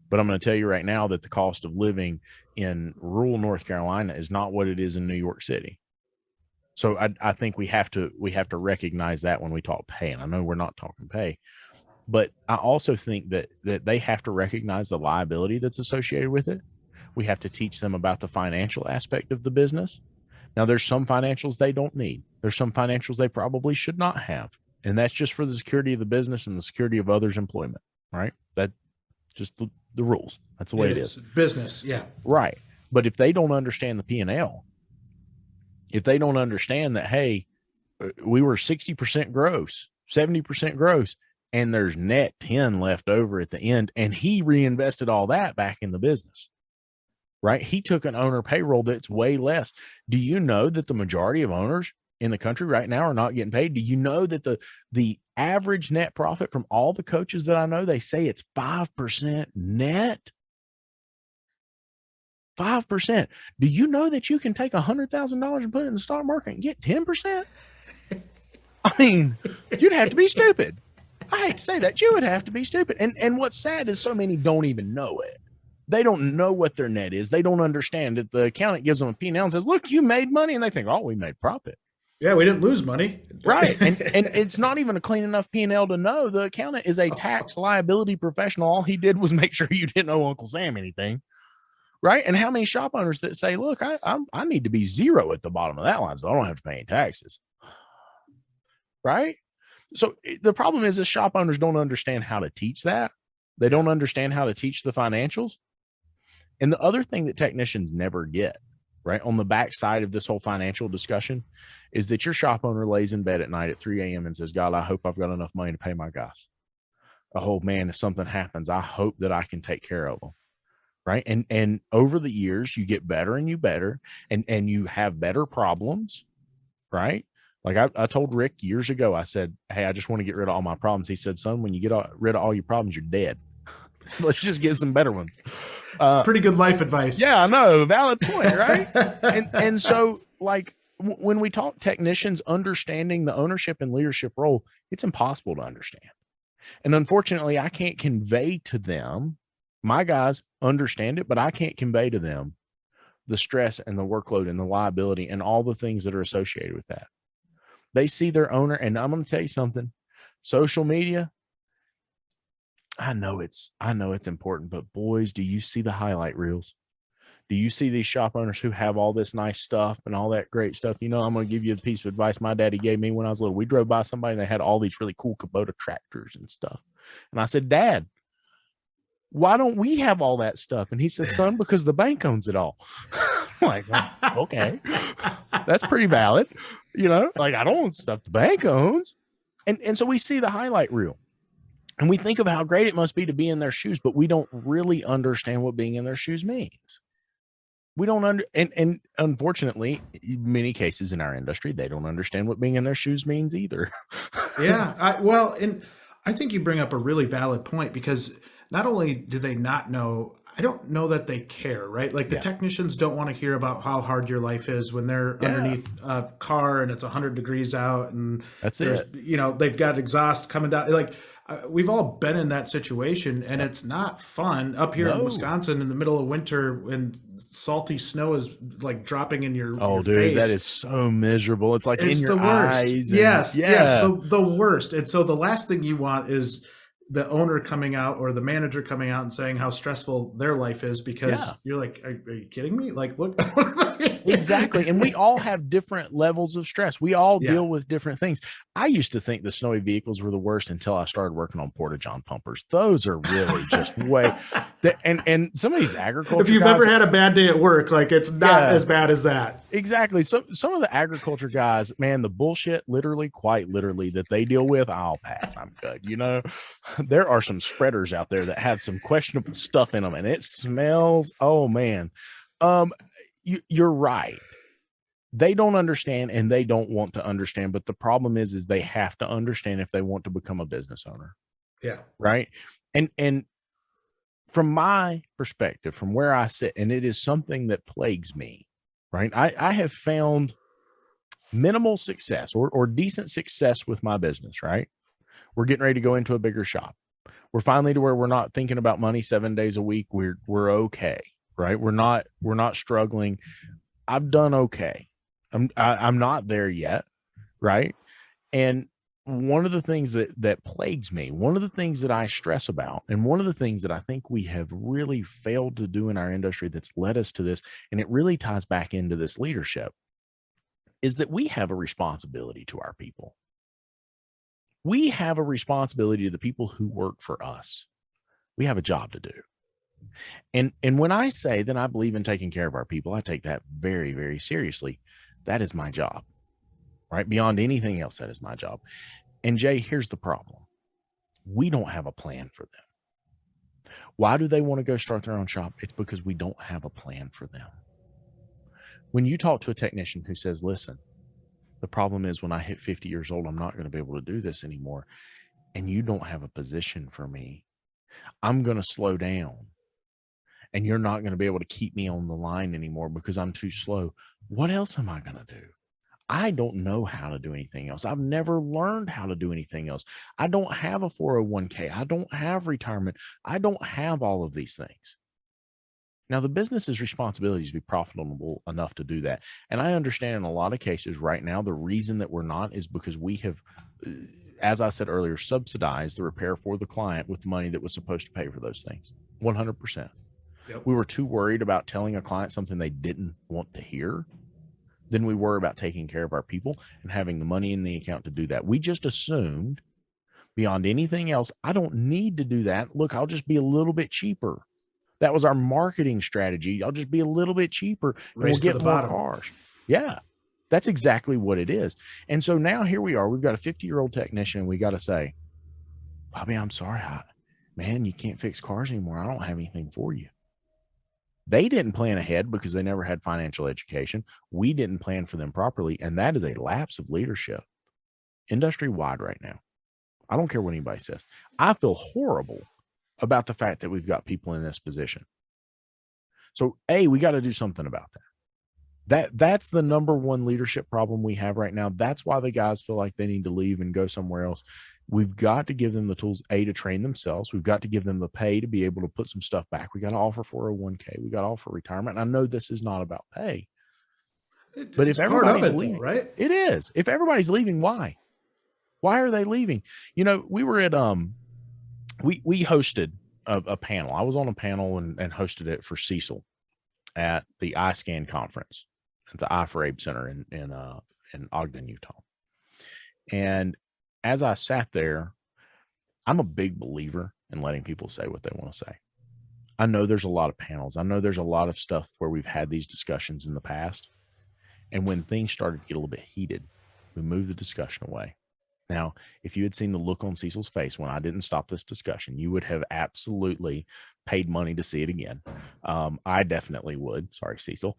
But I'm going to tell you right now that the cost of living in rural North Carolina is not what it is in New York City. So I think we have to recognize that when we talk pay. And I know we're not talking pay, but I also think that they have to recognize the liability that's associated with it. We have to teach them about the financial aspect of the business. Now, there's some financials they don't need. There's some financials they probably should not have. And that's just for the security of the business and the security of others' employment, right? That just the rules. That's the way it is. Business, yeah. Right. But if they don't understand the P&L, if they don't understand that, hey, we were 60% gross, 70% gross, and there's net 10 left over at the end, and he reinvested all that back in the business. Right? He took an owner payroll that's way less. Do you know that the majority of owners in the country right now are not getting paid? Do you know that the average net profit from all the coaches that I know, they say it's 5% net? 5%. Do you know that you can take $100,000 and put it in the stock market and get 10%? I mean, you'd have to be stupid. I hate to say that. You would have to be stupid. And what's sad is so many don't even know it. They don't know what their net is. They don't understand it. The accountant gives them a P&L and says, look, you made money. And they think, oh, we made profit. Yeah, we didn't lose money. Right. And it's not even a clean enough P&L to know. The accountant is a tax liability professional. All he did was make sure you didn't owe Uncle Sam anything. Right. And how many shop owners that say, look, I need to be zero at the bottom of that line so I don't have to pay any taxes. Right. So the problem is shop owners don't understand how to teach that. They don't understand how to teach the financials. And the other thing that technicians never get, right, on the backside of this whole financial discussion is that your shop owner lays in bed at night at 3 a.m. and says, God, I hope I've got enough money to pay my guys. Oh, man, if something happens, I hope that I can take care of them, right? And over the years, you get better and and you have better problems, right? Like I told Rick years ago, I said, hey, I just want to get rid of all my problems. He said, son, when you get rid of all your problems, you're dead. Let's just get some better ones. It's pretty good life advice. Yeah, I know. Valid point, right? and so, like, when we talk technicians understanding the ownership and leadership role, it's impossible to understand. And unfortunately, I can't convey to them, my guys understand it, but I can't convey to them the stress and the workload and the liability and all the things that are associated with that. They see their owner, and I'm going to tell you something, social media, I know it's important, but boys, do you see the highlight reels? Do you see these shop owners who have all this nice stuff and all that great stuff? You know, I'm going to give you a piece of advice my daddy gave me when I was little. We drove by somebody and they had all these really cool Kubota tractors and stuff. And I said, Dad, why don't we have all that stuff? And he said, son, because the bank owns it all. I'm like, well, okay, that's pretty valid. You know, like I don't want stuff the bank owns. And so we see the highlight reel. And we think of how great it must be to be in their shoes, but we don't really understand what being in their shoes means. We don't and unfortunately, in many cases in our industry, they don't understand what being in their shoes means either. Yeah. And I think you bring up a really valid point, because not only do they not know, I don't know that they care, right? Like the technicians don't want to hear about how hard your life is when they're underneath a car and it's 100 degrees out and that's it. You know, they've got exhaust coming down. Like we've all been in that situation, and it's not fun up here in Wisconsin in the middle of winter when salty snow is like dropping in your face. That is so miserable. It's like it's in your eyes. Yes, the worst. And so the last thing you want is the owner coming out or the manager coming out and saying how stressful their life is, because you're like, are you kidding me? Like, look. Exactly. And we all have different levels of stress. We all deal with different things. I used to think the snowy vehicles were the worst until I started working on Porta-John pumpers. Those are really just way. And some of these agriculture if you've guys, ever had a bad day at work, like it's not as bad as that. Exactly. So some of the agriculture guys, man, the bullshit, quite literally that they deal with, I'll pass. I'm good. You know, there are some spreaders out there that have some questionable stuff in them, and it smells. Oh man. You're right. They don't understand and they don't want to understand. But the problem is they have to understand if they want to become a business owner. Yeah. Right. And from my perspective, from where I sit, and it is something that plagues me, right? I have found minimal success or decent success with my business, right? We're getting ready to go into a bigger shop. We're finally to where we're not thinking about money 7 days a week. We're okay, right? We're not struggling. I've done okay. I'm not there yet, right? And one of the things that plagues me, one of the things that I stress about, and one of the things that I think we have really failed to do in our industry that's led us to this, and it really ties back into this leadership, is that we have a responsibility to our people. We have a responsibility to the people who work for us. We have a job to do. And when I say that I believe in taking care of our people, I take that very, very seriously. That is my job, right? Beyond anything else, that is my job. And Jay, here's the problem. We don't have a plan for them. Why do they want to go start their own shop? It's because we don't have a plan for them. When you talk to a technician who says, listen, the problem is when I hit 50 years old, I'm not going to be able to do this anymore. And you don't have a position for me. I'm going to slow down. And you're not going to be able to keep me on the line anymore because I'm too slow. What else am I going to do? I don't know how to do anything else. I've never learned how to do anything else. I don't have a 401k. I don't have retirement. I don't have all of these things. Now, the business's responsibility is to be profitable enough to do that. And I understand in a lot of cases right now, the reason that we're not is because we have, as I said earlier, subsidized the repair for the client with money that was supposed to pay for those things. 100%. Yep. We were too worried about telling a client something they didn't want to hear than we were about taking care of our people and having the money in the account to do that. We just assumed beyond anything else, I don't need to do that. Look, I'll just be a little bit cheaper. That was our marketing strategy. I'll just be a little bit cheaper and we'll get more cars. Yeah, that's exactly what it is. And so now here we are. We've got a 50-year-old technician. And we got to say, Bobby, I'm sorry. Man, you can't fix cars anymore. I don't have anything for you. They didn't plan ahead because they never had financial education. We didn't plan for them properly. And that is a lapse of leadership industry-wide right now. I don't care what anybody says. I feel horrible about the fact that we've got people in this position. So, we got to do something about that. That's the number one leadership problem we have right now. That's why the guys feel like they need to leave and go somewhere else. We've got to give them the tools, to train themselves. We've got to give them the pay to be able to put some stuff back. We got to offer 401k. We got to offer retirement. And I know this is not about pay, but if everybody's leaving, right? It is. If everybody's leaving, why? Why are they leaving? You know, we were at, we hosted a panel. I was on a panel and hosted it for Cecil at the iScan conference at the I4ABE Center in Ogden, Utah. And as I sat there, I'm a big believer in letting people say what they want to say. I know there's a lot of panels. I know there's a lot of stuff where we've had these discussions in the past. And when things started to get a little bit heated, we moved the discussion away. Now, if you had seen the look on Cecil's face when I didn't stop this discussion, you would have absolutely paid money to see it again. I definitely would. Sorry, Cecil.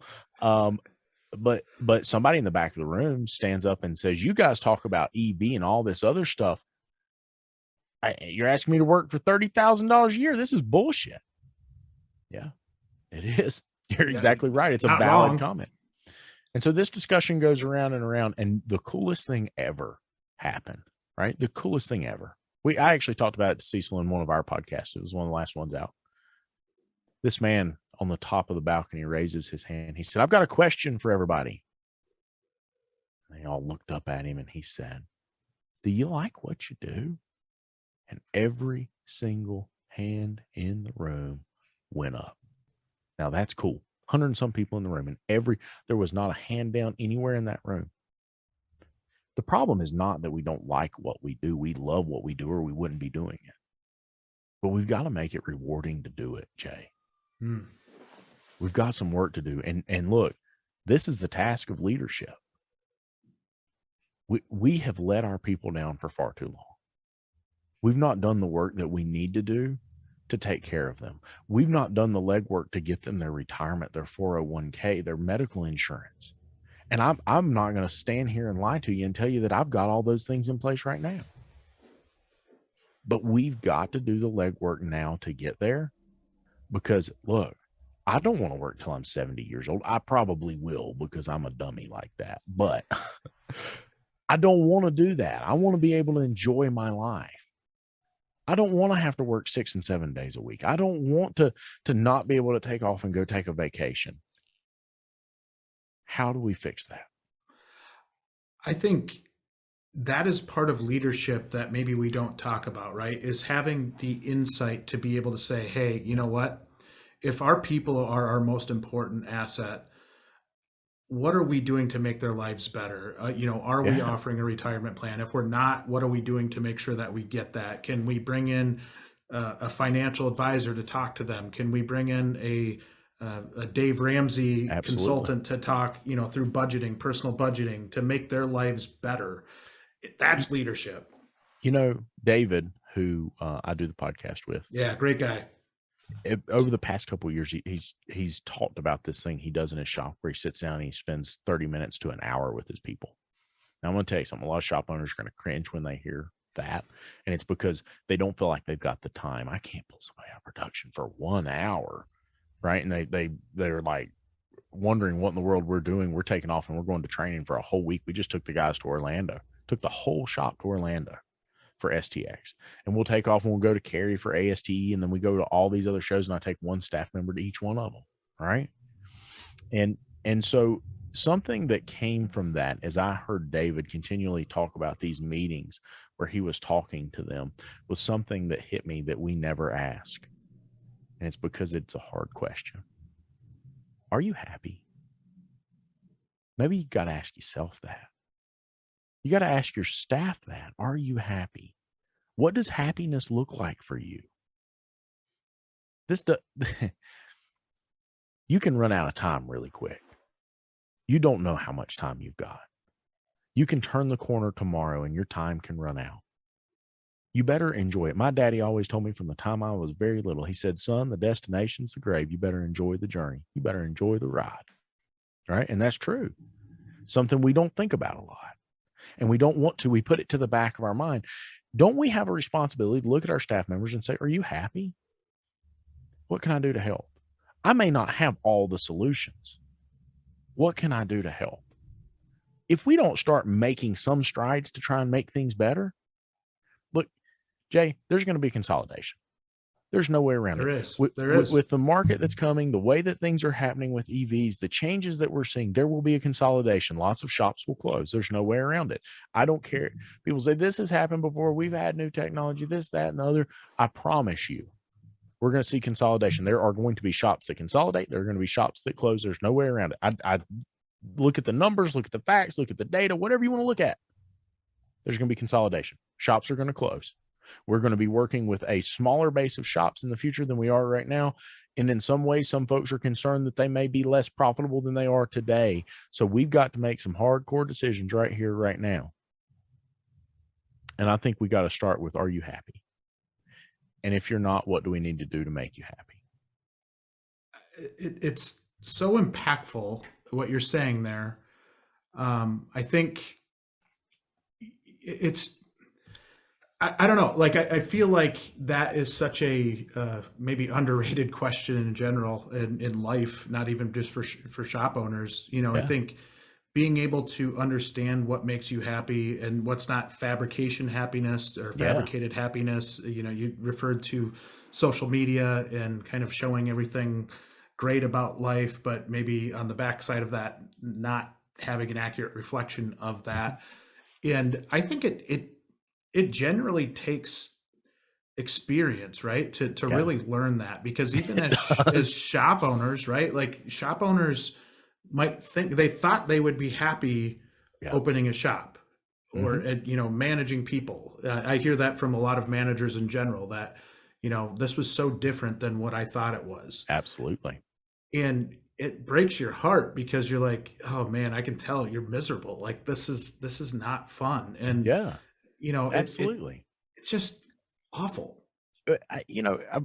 But somebody in the back of the room stands up and says, you guys talk about EV and all this other stuff. You're asking me to work for $30,000 a year. This is bullshit. Yeah, it is. You're exactly right. It's a valid comment. And so this discussion goes around and around, and the coolest thing ever happened, right? The coolest thing ever. I actually talked about it to Cecil in one of our podcasts. It was one of the last ones out. This man on the top of the balcony raises his hand. He said, I've got a question for everybody. And they all looked up at him and he said, do you like what you do? And every single hand in the room went up. Now that's cool. 100 and some people in the room, and there was not a hand down anywhere in that room. The problem is not that we don't like what we do. We love what we do, or we wouldn't be doing it. But we've got to make it rewarding to do it, Jay. We've got some work to do. And look, this is the task of leadership. We have let our people down for far too long. We've not done the work that we need to do to take care of them. We've not done the legwork to get them their retirement, their 401k, their medical insurance. And I'm not going to stand here and lie to you and tell you that I've got all those things in place right now. But we've got to do the legwork now to get there. because look, I don't want to work till I'm 70 years old. I probably will because I'm a dummy like that, but I don't want to do that. I want to be able to enjoy my life. I don't want to have to work 6 and 7 days a week. I don't want to not be able to take off and go take a vacation. How do we fix that? I think that is part of leadership that maybe we don't talk about, right? Is having the insight to be able to say, hey, you know what? If our people are our most important asset, what are we doing to make their lives better? Are we Yeah, offering a retirement plan? If we're not, what are we doing to make sure that we get that? Can we bring in a financial advisor to talk to them? Can we bring in a Dave Ramsey absolutely. consultant to talk, through budgeting, personal budgeting, to make their lives better? That's leadership. David, who I do the podcast with, Yeah, great guy. over the past couple of years, he's talked about this thing he does in his shop where he sits down and he spends 30 minutes to an hour with his people. Now, I'm going to tell you something. A lot of shop owners are going to cringe when they hear that, and it's because they don't feel like they've got the time. I can't pull somebody out of production for 1 hour, right? And they're like wondering what in the world we're doing. We're taking off and we're going to training for a whole week. We just took the guys to Orlando, took the whole shop to Orlando for STX, and we'll take off and we'll go to Cary for ASTE, and then we go to all these other shows, and I take one staff member to each one of them, right? And so something that came from that, as I heard David continually talk about these meetings where he was talking to them, was something that hit me that we never ask, and it's because it's a hard question. Are you happy? Maybe you got to ask yourself that. You got to ask your staff that. Are you happy? What does happiness look like for you? You can run out of time really quick. You don't know how much time you've got. You can turn the corner tomorrow and your time can run out. You better enjoy it. My daddy always told me from the time I was very little, he said, son, the destination's the grave. You better enjoy the journey. You better enjoy the ride. Right? And that's true. Something we don't think about a lot. And we don't want to. We put it to the back of our mind. Don't we have a responsibility to look at our staff members and say, are you happy? What can I do to help? I may not have all the solutions. What can I do to help? If we don't start making some strides to try and make things better, look, Jay, there's going to be consolidation. There's no way around There it. is. There is. With the market that's coming, the way that things are happening with EVs, the changes that we're seeing, there will be a consolidation. Lots of shops will close. There's no way around it. I don't care. People say this has happened before. We've had new technology, this, that, and the other. I promise you, we're going to see consolidation. There are going to be shops that consolidate. There are going to be shops that close. There's no way around it. I look at the numbers, look at the facts, look at the data, whatever you want to look at. There's going to be consolidation. Shops are going to close. We're going to be working with a smaller base of shops in the future than we are right now. And in some ways, some folks are concerned that they may be less profitable than they are today. So we've got to make some hardcore decisions right here, right now. And I think we got to start with, are you happy? And if you're not, what do we need to do to make you happy? It's so impactful what you're saying there. I think it's, I don't know. Like, I feel like that is such a maybe underrated question in general in life, not even just for shop owners. Yeah. I think being able to understand what makes you happy and what's not fabrication happiness or fabricated happiness. You referred to social media and kind of showing everything great about life, but maybe on the backside of that, not having an accurate reflection of that. And I think it generally takes experience, right? To really learn that, because even as shop owners, right? Like, shop owners might think they thought they would be happy opening a shop or managing people. I hear that from a lot of managers in general, that this was so different than what I thought it was. Absolutely. And it breaks your heart, because you're like, oh man, I can tell you're miserable. Like, this is not fun. And absolutely. it's just awful.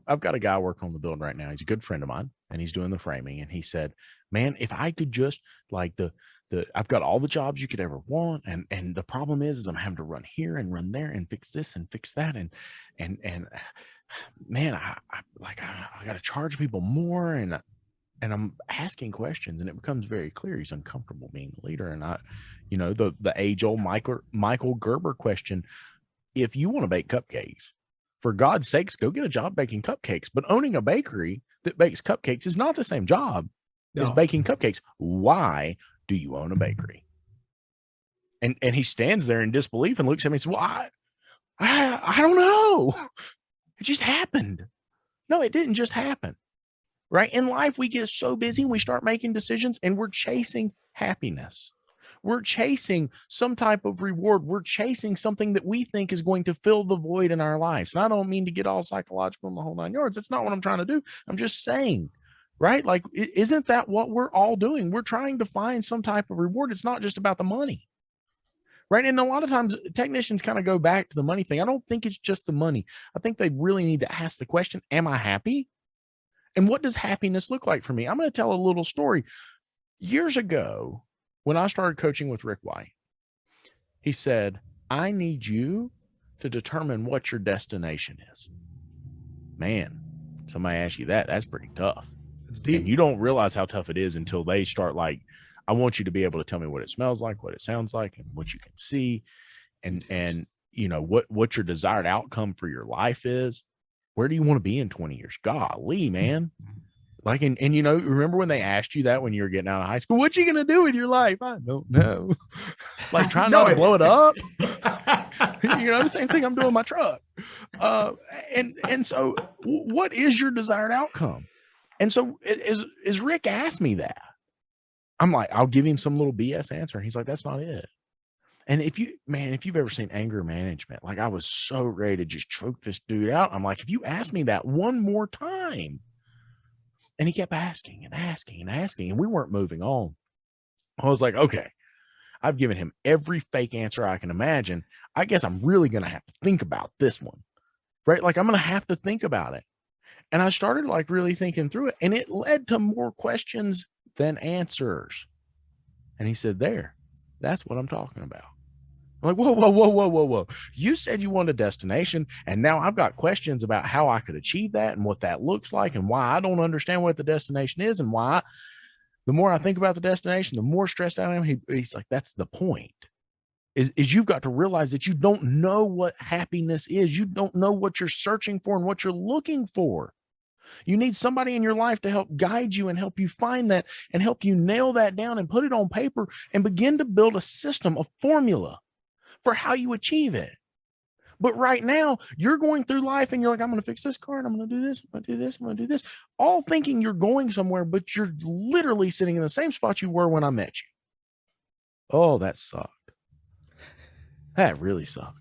I've got a guy working on the building right now. He's a good friend of mine, and he's doing the framing. And he said, man, if I could just, like, I've got all the jobs you could ever want. And the problem is I'm having to run here and run there and fix this and fix that. And man, I got to charge people more, and I'm asking questions, and it becomes very clear he's uncomfortable being the leader. And the age old Michael Gerber question: if you want to bake cupcakes, for God's sakes, go get a job baking cupcakes. But owning a bakery that bakes cupcakes is not the same job as baking cupcakes. Why do you own a bakery? And he stands there in disbelief and looks at me and says, well, I don't know. It just happened. No, it didn't just happen. Right? In life, we get so busy and we start making decisions and we're chasing happiness. We're chasing some type of reward. We're chasing something that we think is going to fill the void in our lives. And I don't mean to get all psychological in the whole 9 yards. That's not what I'm trying to do. I'm just saying, right? Like, isn't that what we're all doing? We're trying to find some type of reward. It's not just about the money. Right. And a lot of times technicians kind of go back to the money thing. I don't think it's just the money. I think they really need to ask the question, am I happy? And what does happiness look like for me? I'm going to tell a little story. Years ago, when I started coaching with Rick White, he said, I need you to determine what your destination is. Man, somebody asks you that, that's pretty tough. It's deep. And you don't realize how tough it is until they start like, I want you to be able to tell me what it smells like, what it sounds like, and what you can see, and what your desired outcome for your life is. Where do you want to be in 20 years? Golly, man. Like, and remember when they asked you that when you were getting out of high school, what you going to do with your life? I don't know. Like trying not to blow it up. The same thing I'm doing with my truck. And so what is your desired outcome? And so as Rick asked me that, I'm like, I'll give him some little BS answer. And he's like, that's not it. And if you've ever seen anger management, like I was so ready to just choke this dude out. I'm like, if you ask me that one more time. And he kept asking and asking and asking, and we weren't moving on. I was like, okay, I've given him every fake answer I can imagine. I guess I'm really going to have to think about this one, right? Like I'm going to have to think about it. And I started like really thinking through it, and it led to more questions than answers. And he said, that's what I'm talking about. I'm like, whoa. You said you wanted a destination, and now I've got questions about how I could achieve that and what that looks like and why I don't understand what the destination is and why the more I think about the destination, the more stressed out I am. He's like, that's the point. Is you've got to realize that you don't know what happiness is. You don't know what you're searching for and what you're looking for. You need somebody in your life to help guide you and help you find that and help you nail that down and put it on paper and begin to build a system, a formula for how you achieve it. But right now, you're going through life and you're like, I'm going to fix this car and I'm going to do this, I'm going to do this, I'm going to do this, all thinking you're going somewhere, but you're literally sitting in the same spot you were when I met you. Oh, that sucked. That really sucked.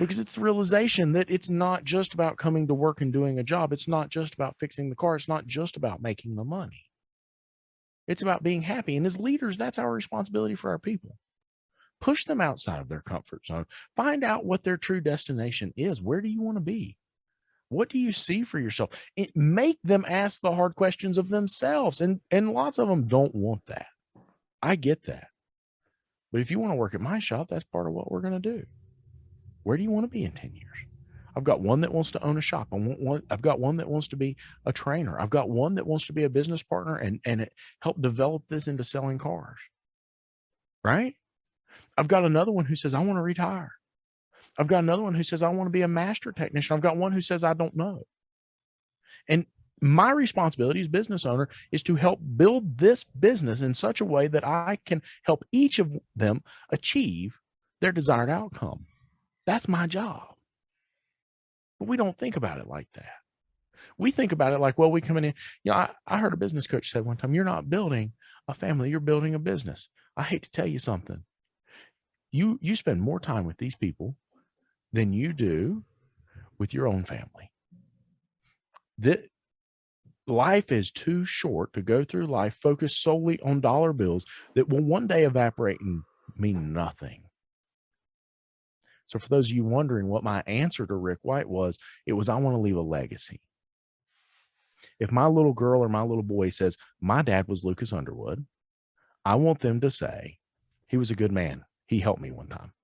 Because it's the realization that it's not just about coming to work and doing a job. It's not just about fixing the car. It's not just about making the money. It's about being happy. And as leaders, that's our responsibility for our people. Push them outside of their comfort zone. Find out what their true destination is. Where do you want to be? What do you see for yourself? Make them ask the hard questions of themselves. And lots of them don't want that. I get that. But if you want to work at my shop, that's part of what we're going to do. Where do you want to be in 10 years? I've got one that wants to own a shop. I've got one that wants to be a trainer. I've got one that wants to be a business partner and help develop this into selling cars. Right? I've got another one who says, I want to retire. I've got another one who says, I want to be a master technician. I've got one who says, I don't know. And my responsibility as business owner is to help build this business in such a way that I can help each of them achieve their desired outcome. That's my job. But we don't think about it like that. We think about it like, well, we come in, I heard a business coach say one time, you're not building a family, you're building a business. I hate to tell you something. You spend more time with these people than you do with your own family. Life is too short to go through life focused solely on dollar bills that will one day evaporate and mean nothing. So for those of you wondering what my answer to Rick White was, it was, I want to leave a legacy. If my little girl or my little boy says, my dad was Lucas Underwood, I want them to say, he was a good man. He helped me one time.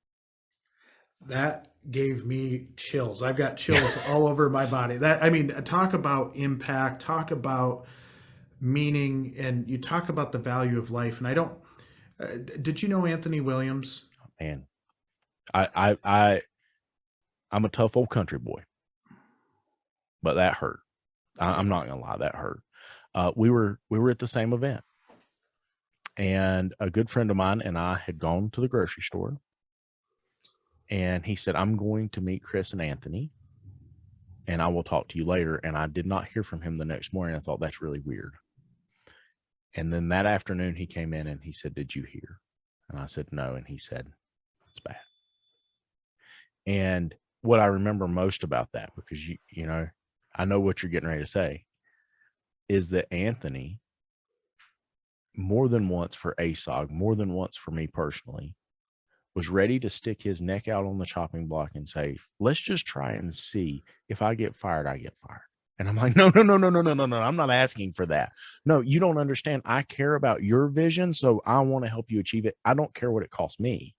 That gave me chills. I've got chills all over my body. Talk about impact, talk about meaning, and you talk about the value of life. And I don't, did you know Anthony Williams? Man, I'm a tough old country boy, but that hurt. I'm not gonna lie, that hurt. We were at the same event, and a good friend of mine and I had gone to the grocery store, and he said, "I'm going to meet Chris and Anthony, and I will talk to you later." And I did not hear from him the next morning. I thought, that's really weird. And then that afternoon he came in and he said, "Did you hear?" And I said, "No." And he said, "It's bad." And what I remember most about that, because you know, I know what you're getting ready to say, is that Anthony, more than once for ASOG, more than once for me personally, was ready to stick his neck out on the chopping block and say, "Let's just try and see if I get fired, I get fired." And I'm like, no, I'm not asking for that. No, you don't understand. I care about your vision, so I want to help you achieve it. I don't care what it costs me.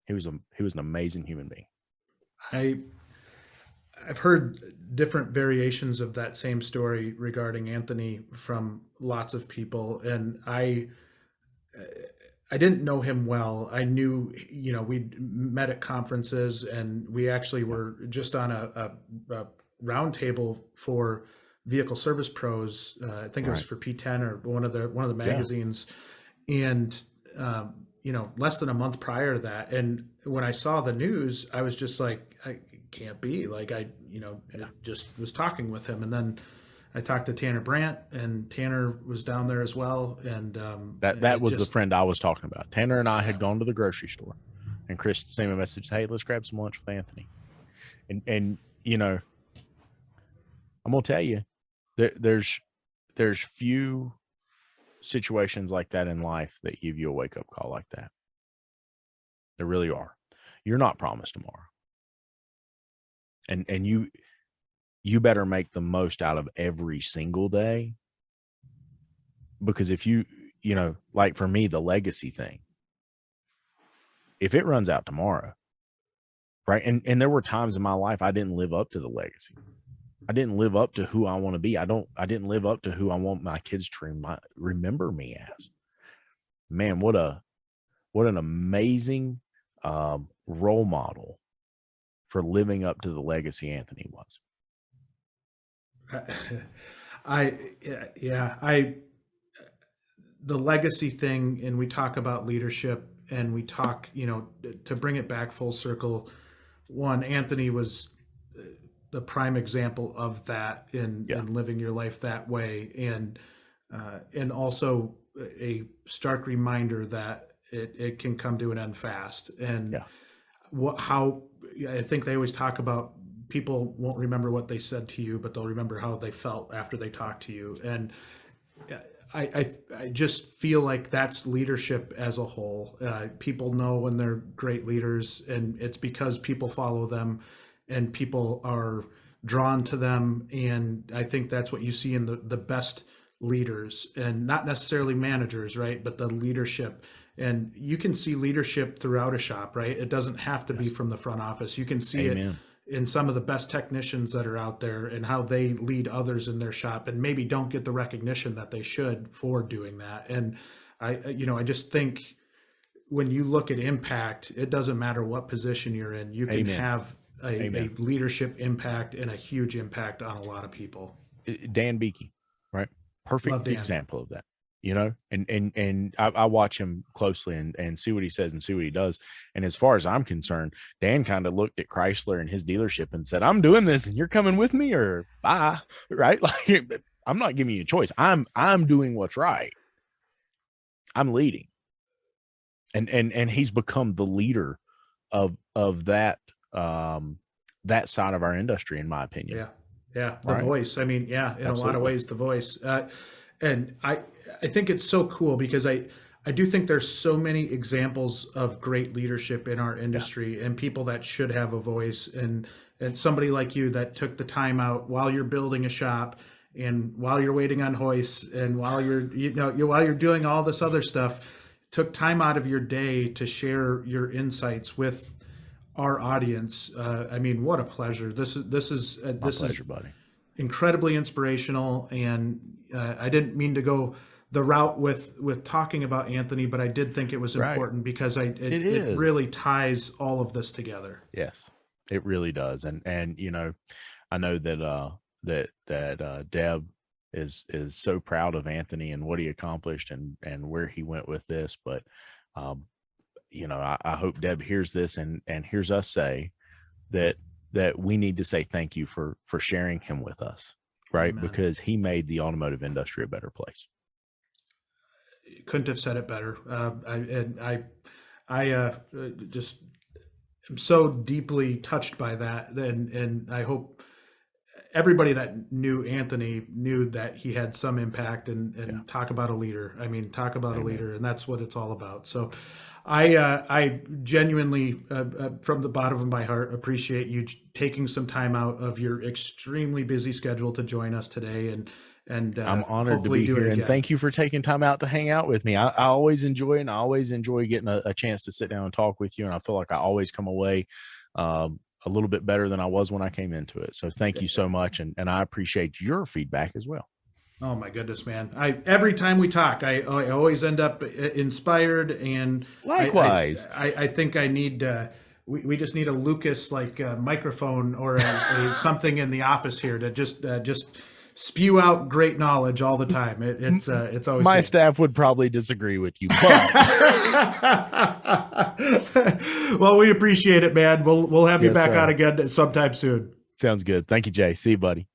He was an amazing human being. I've heard different variations of that same story regarding Anthony from lots of people, and I didn't know him well. I knew, we'd met at conferences, and we actually were just on a round table for Vehicle Service Pros. I think it was for P10 or one of the magazines, and less than a month prior to that. And when I saw the news, I was just like, I can't be. Like, just was talking with him, and then I talked to Tanner Brandt, and Tanner was down there as well. And that was the friend I was talking about. Tanner and I had gone to the grocery store, and Chris sent me a message, "Hey, let's grab some lunch with Anthony." And I'm gonna tell you, there's few situations like that in life that give you a wake up call like that. There really are. You're not promised tomorrow, and you better make the most out of every single day, because if like for me, the legacy thing, if it runs out tomorrow, right? And there were times in my life I didn't live up to the legacy. I didn't live up to who I want to be. I didn't live up to who I want my kids to remember me as. Man, what an amazing role model for living up to the legacy Anthony was. The legacy thing, and we talk about leadership, and we talk, to bring it back full circle. One, Anthony was the prime example of that in living your life that way, and also a stark reminder that it can come to an end fast. And how I think they always talk about, people won't remember what they said to you, but they'll remember how they felt after they talked to you. And I just feel like that's leadership as a whole. People know when they're great leaders, and it's because people follow them and people are drawn to them. And I think that's what you see in the best leaders, and not necessarily managers, right? But the leadership. And you can see leadership throughout a shop, right? It doesn't have to be from the front office. You can see it in some of the best technicians that are out there, and how they lead others in their shop, and maybe don't get the recognition that they should for doing that. And I just think when you look at impact, it doesn't matter what position you're in. You can have a leadership impact and a huge impact on a lot of people. Dan Beakey, right? Perfect example of that. And I watch him closely and see what he says and see what he does. And as far as I'm concerned, Dan kind of looked at Chrysler and his dealership and said, "I'm doing this and you're coming with me, or bye." Right? Like, I'm not giving you a choice. I'm doing what's right. I'm leading. And he's become the leader of that that side of our industry, in my opinion. Yeah. The voice. I mean, in a lot of ways, the voice. And I think it's so cool, because I do think there's so many examples of great leadership in our industry, and people that should have a voice, and somebody like you that took the time out while you're building a shop, and while you're waiting on hoists, and while you're while you're doing all this other stuff, took time out of your day to share your insights with our audience. I mean, what a pleasure. This is buddy. Incredibly inspirational. And I didn't mean to go the route with talking about Anthony, but I did think it was important because it really ties all of this together. Yes, it really does. And you know, I know that Deb is so proud of Anthony and what he accomplished and where he went with this. But you know, I hope Deb hears this and hears us say that we need to say thank you for sharing him with us, right? Amen. Because he made the automotive industry a better place. Couldn't have said it better. I just am so deeply touched by that, and I hope everybody that knew Anthony knew that he had some impact. And talk about a leader. I mean, talk about a leader, and that's what it's all about. So, I genuinely, from the bottom of my heart, appreciate you taking some time out of your extremely busy schedule to join us today. And I'm honored to be here, and thank you for taking time out to hang out with me. I always enjoy it, and I always enjoy getting a chance to sit down and talk with you. And I feel like I always come away a little bit better than I was when I came into it. So thank you so much, and I appreciate your feedback as well. Oh my goodness, man! Every time we talk, I always end up inspired, and likewise, I think I need. We just need a Lucas microphone or something in the office here to just spew out great knowledge all the time. It's always my good. Staff would probably disagree with you, but well, we appreciate it, man. We'll have you back on again sometime soon. Sounds good. Thank you, Jay. See you, buddy.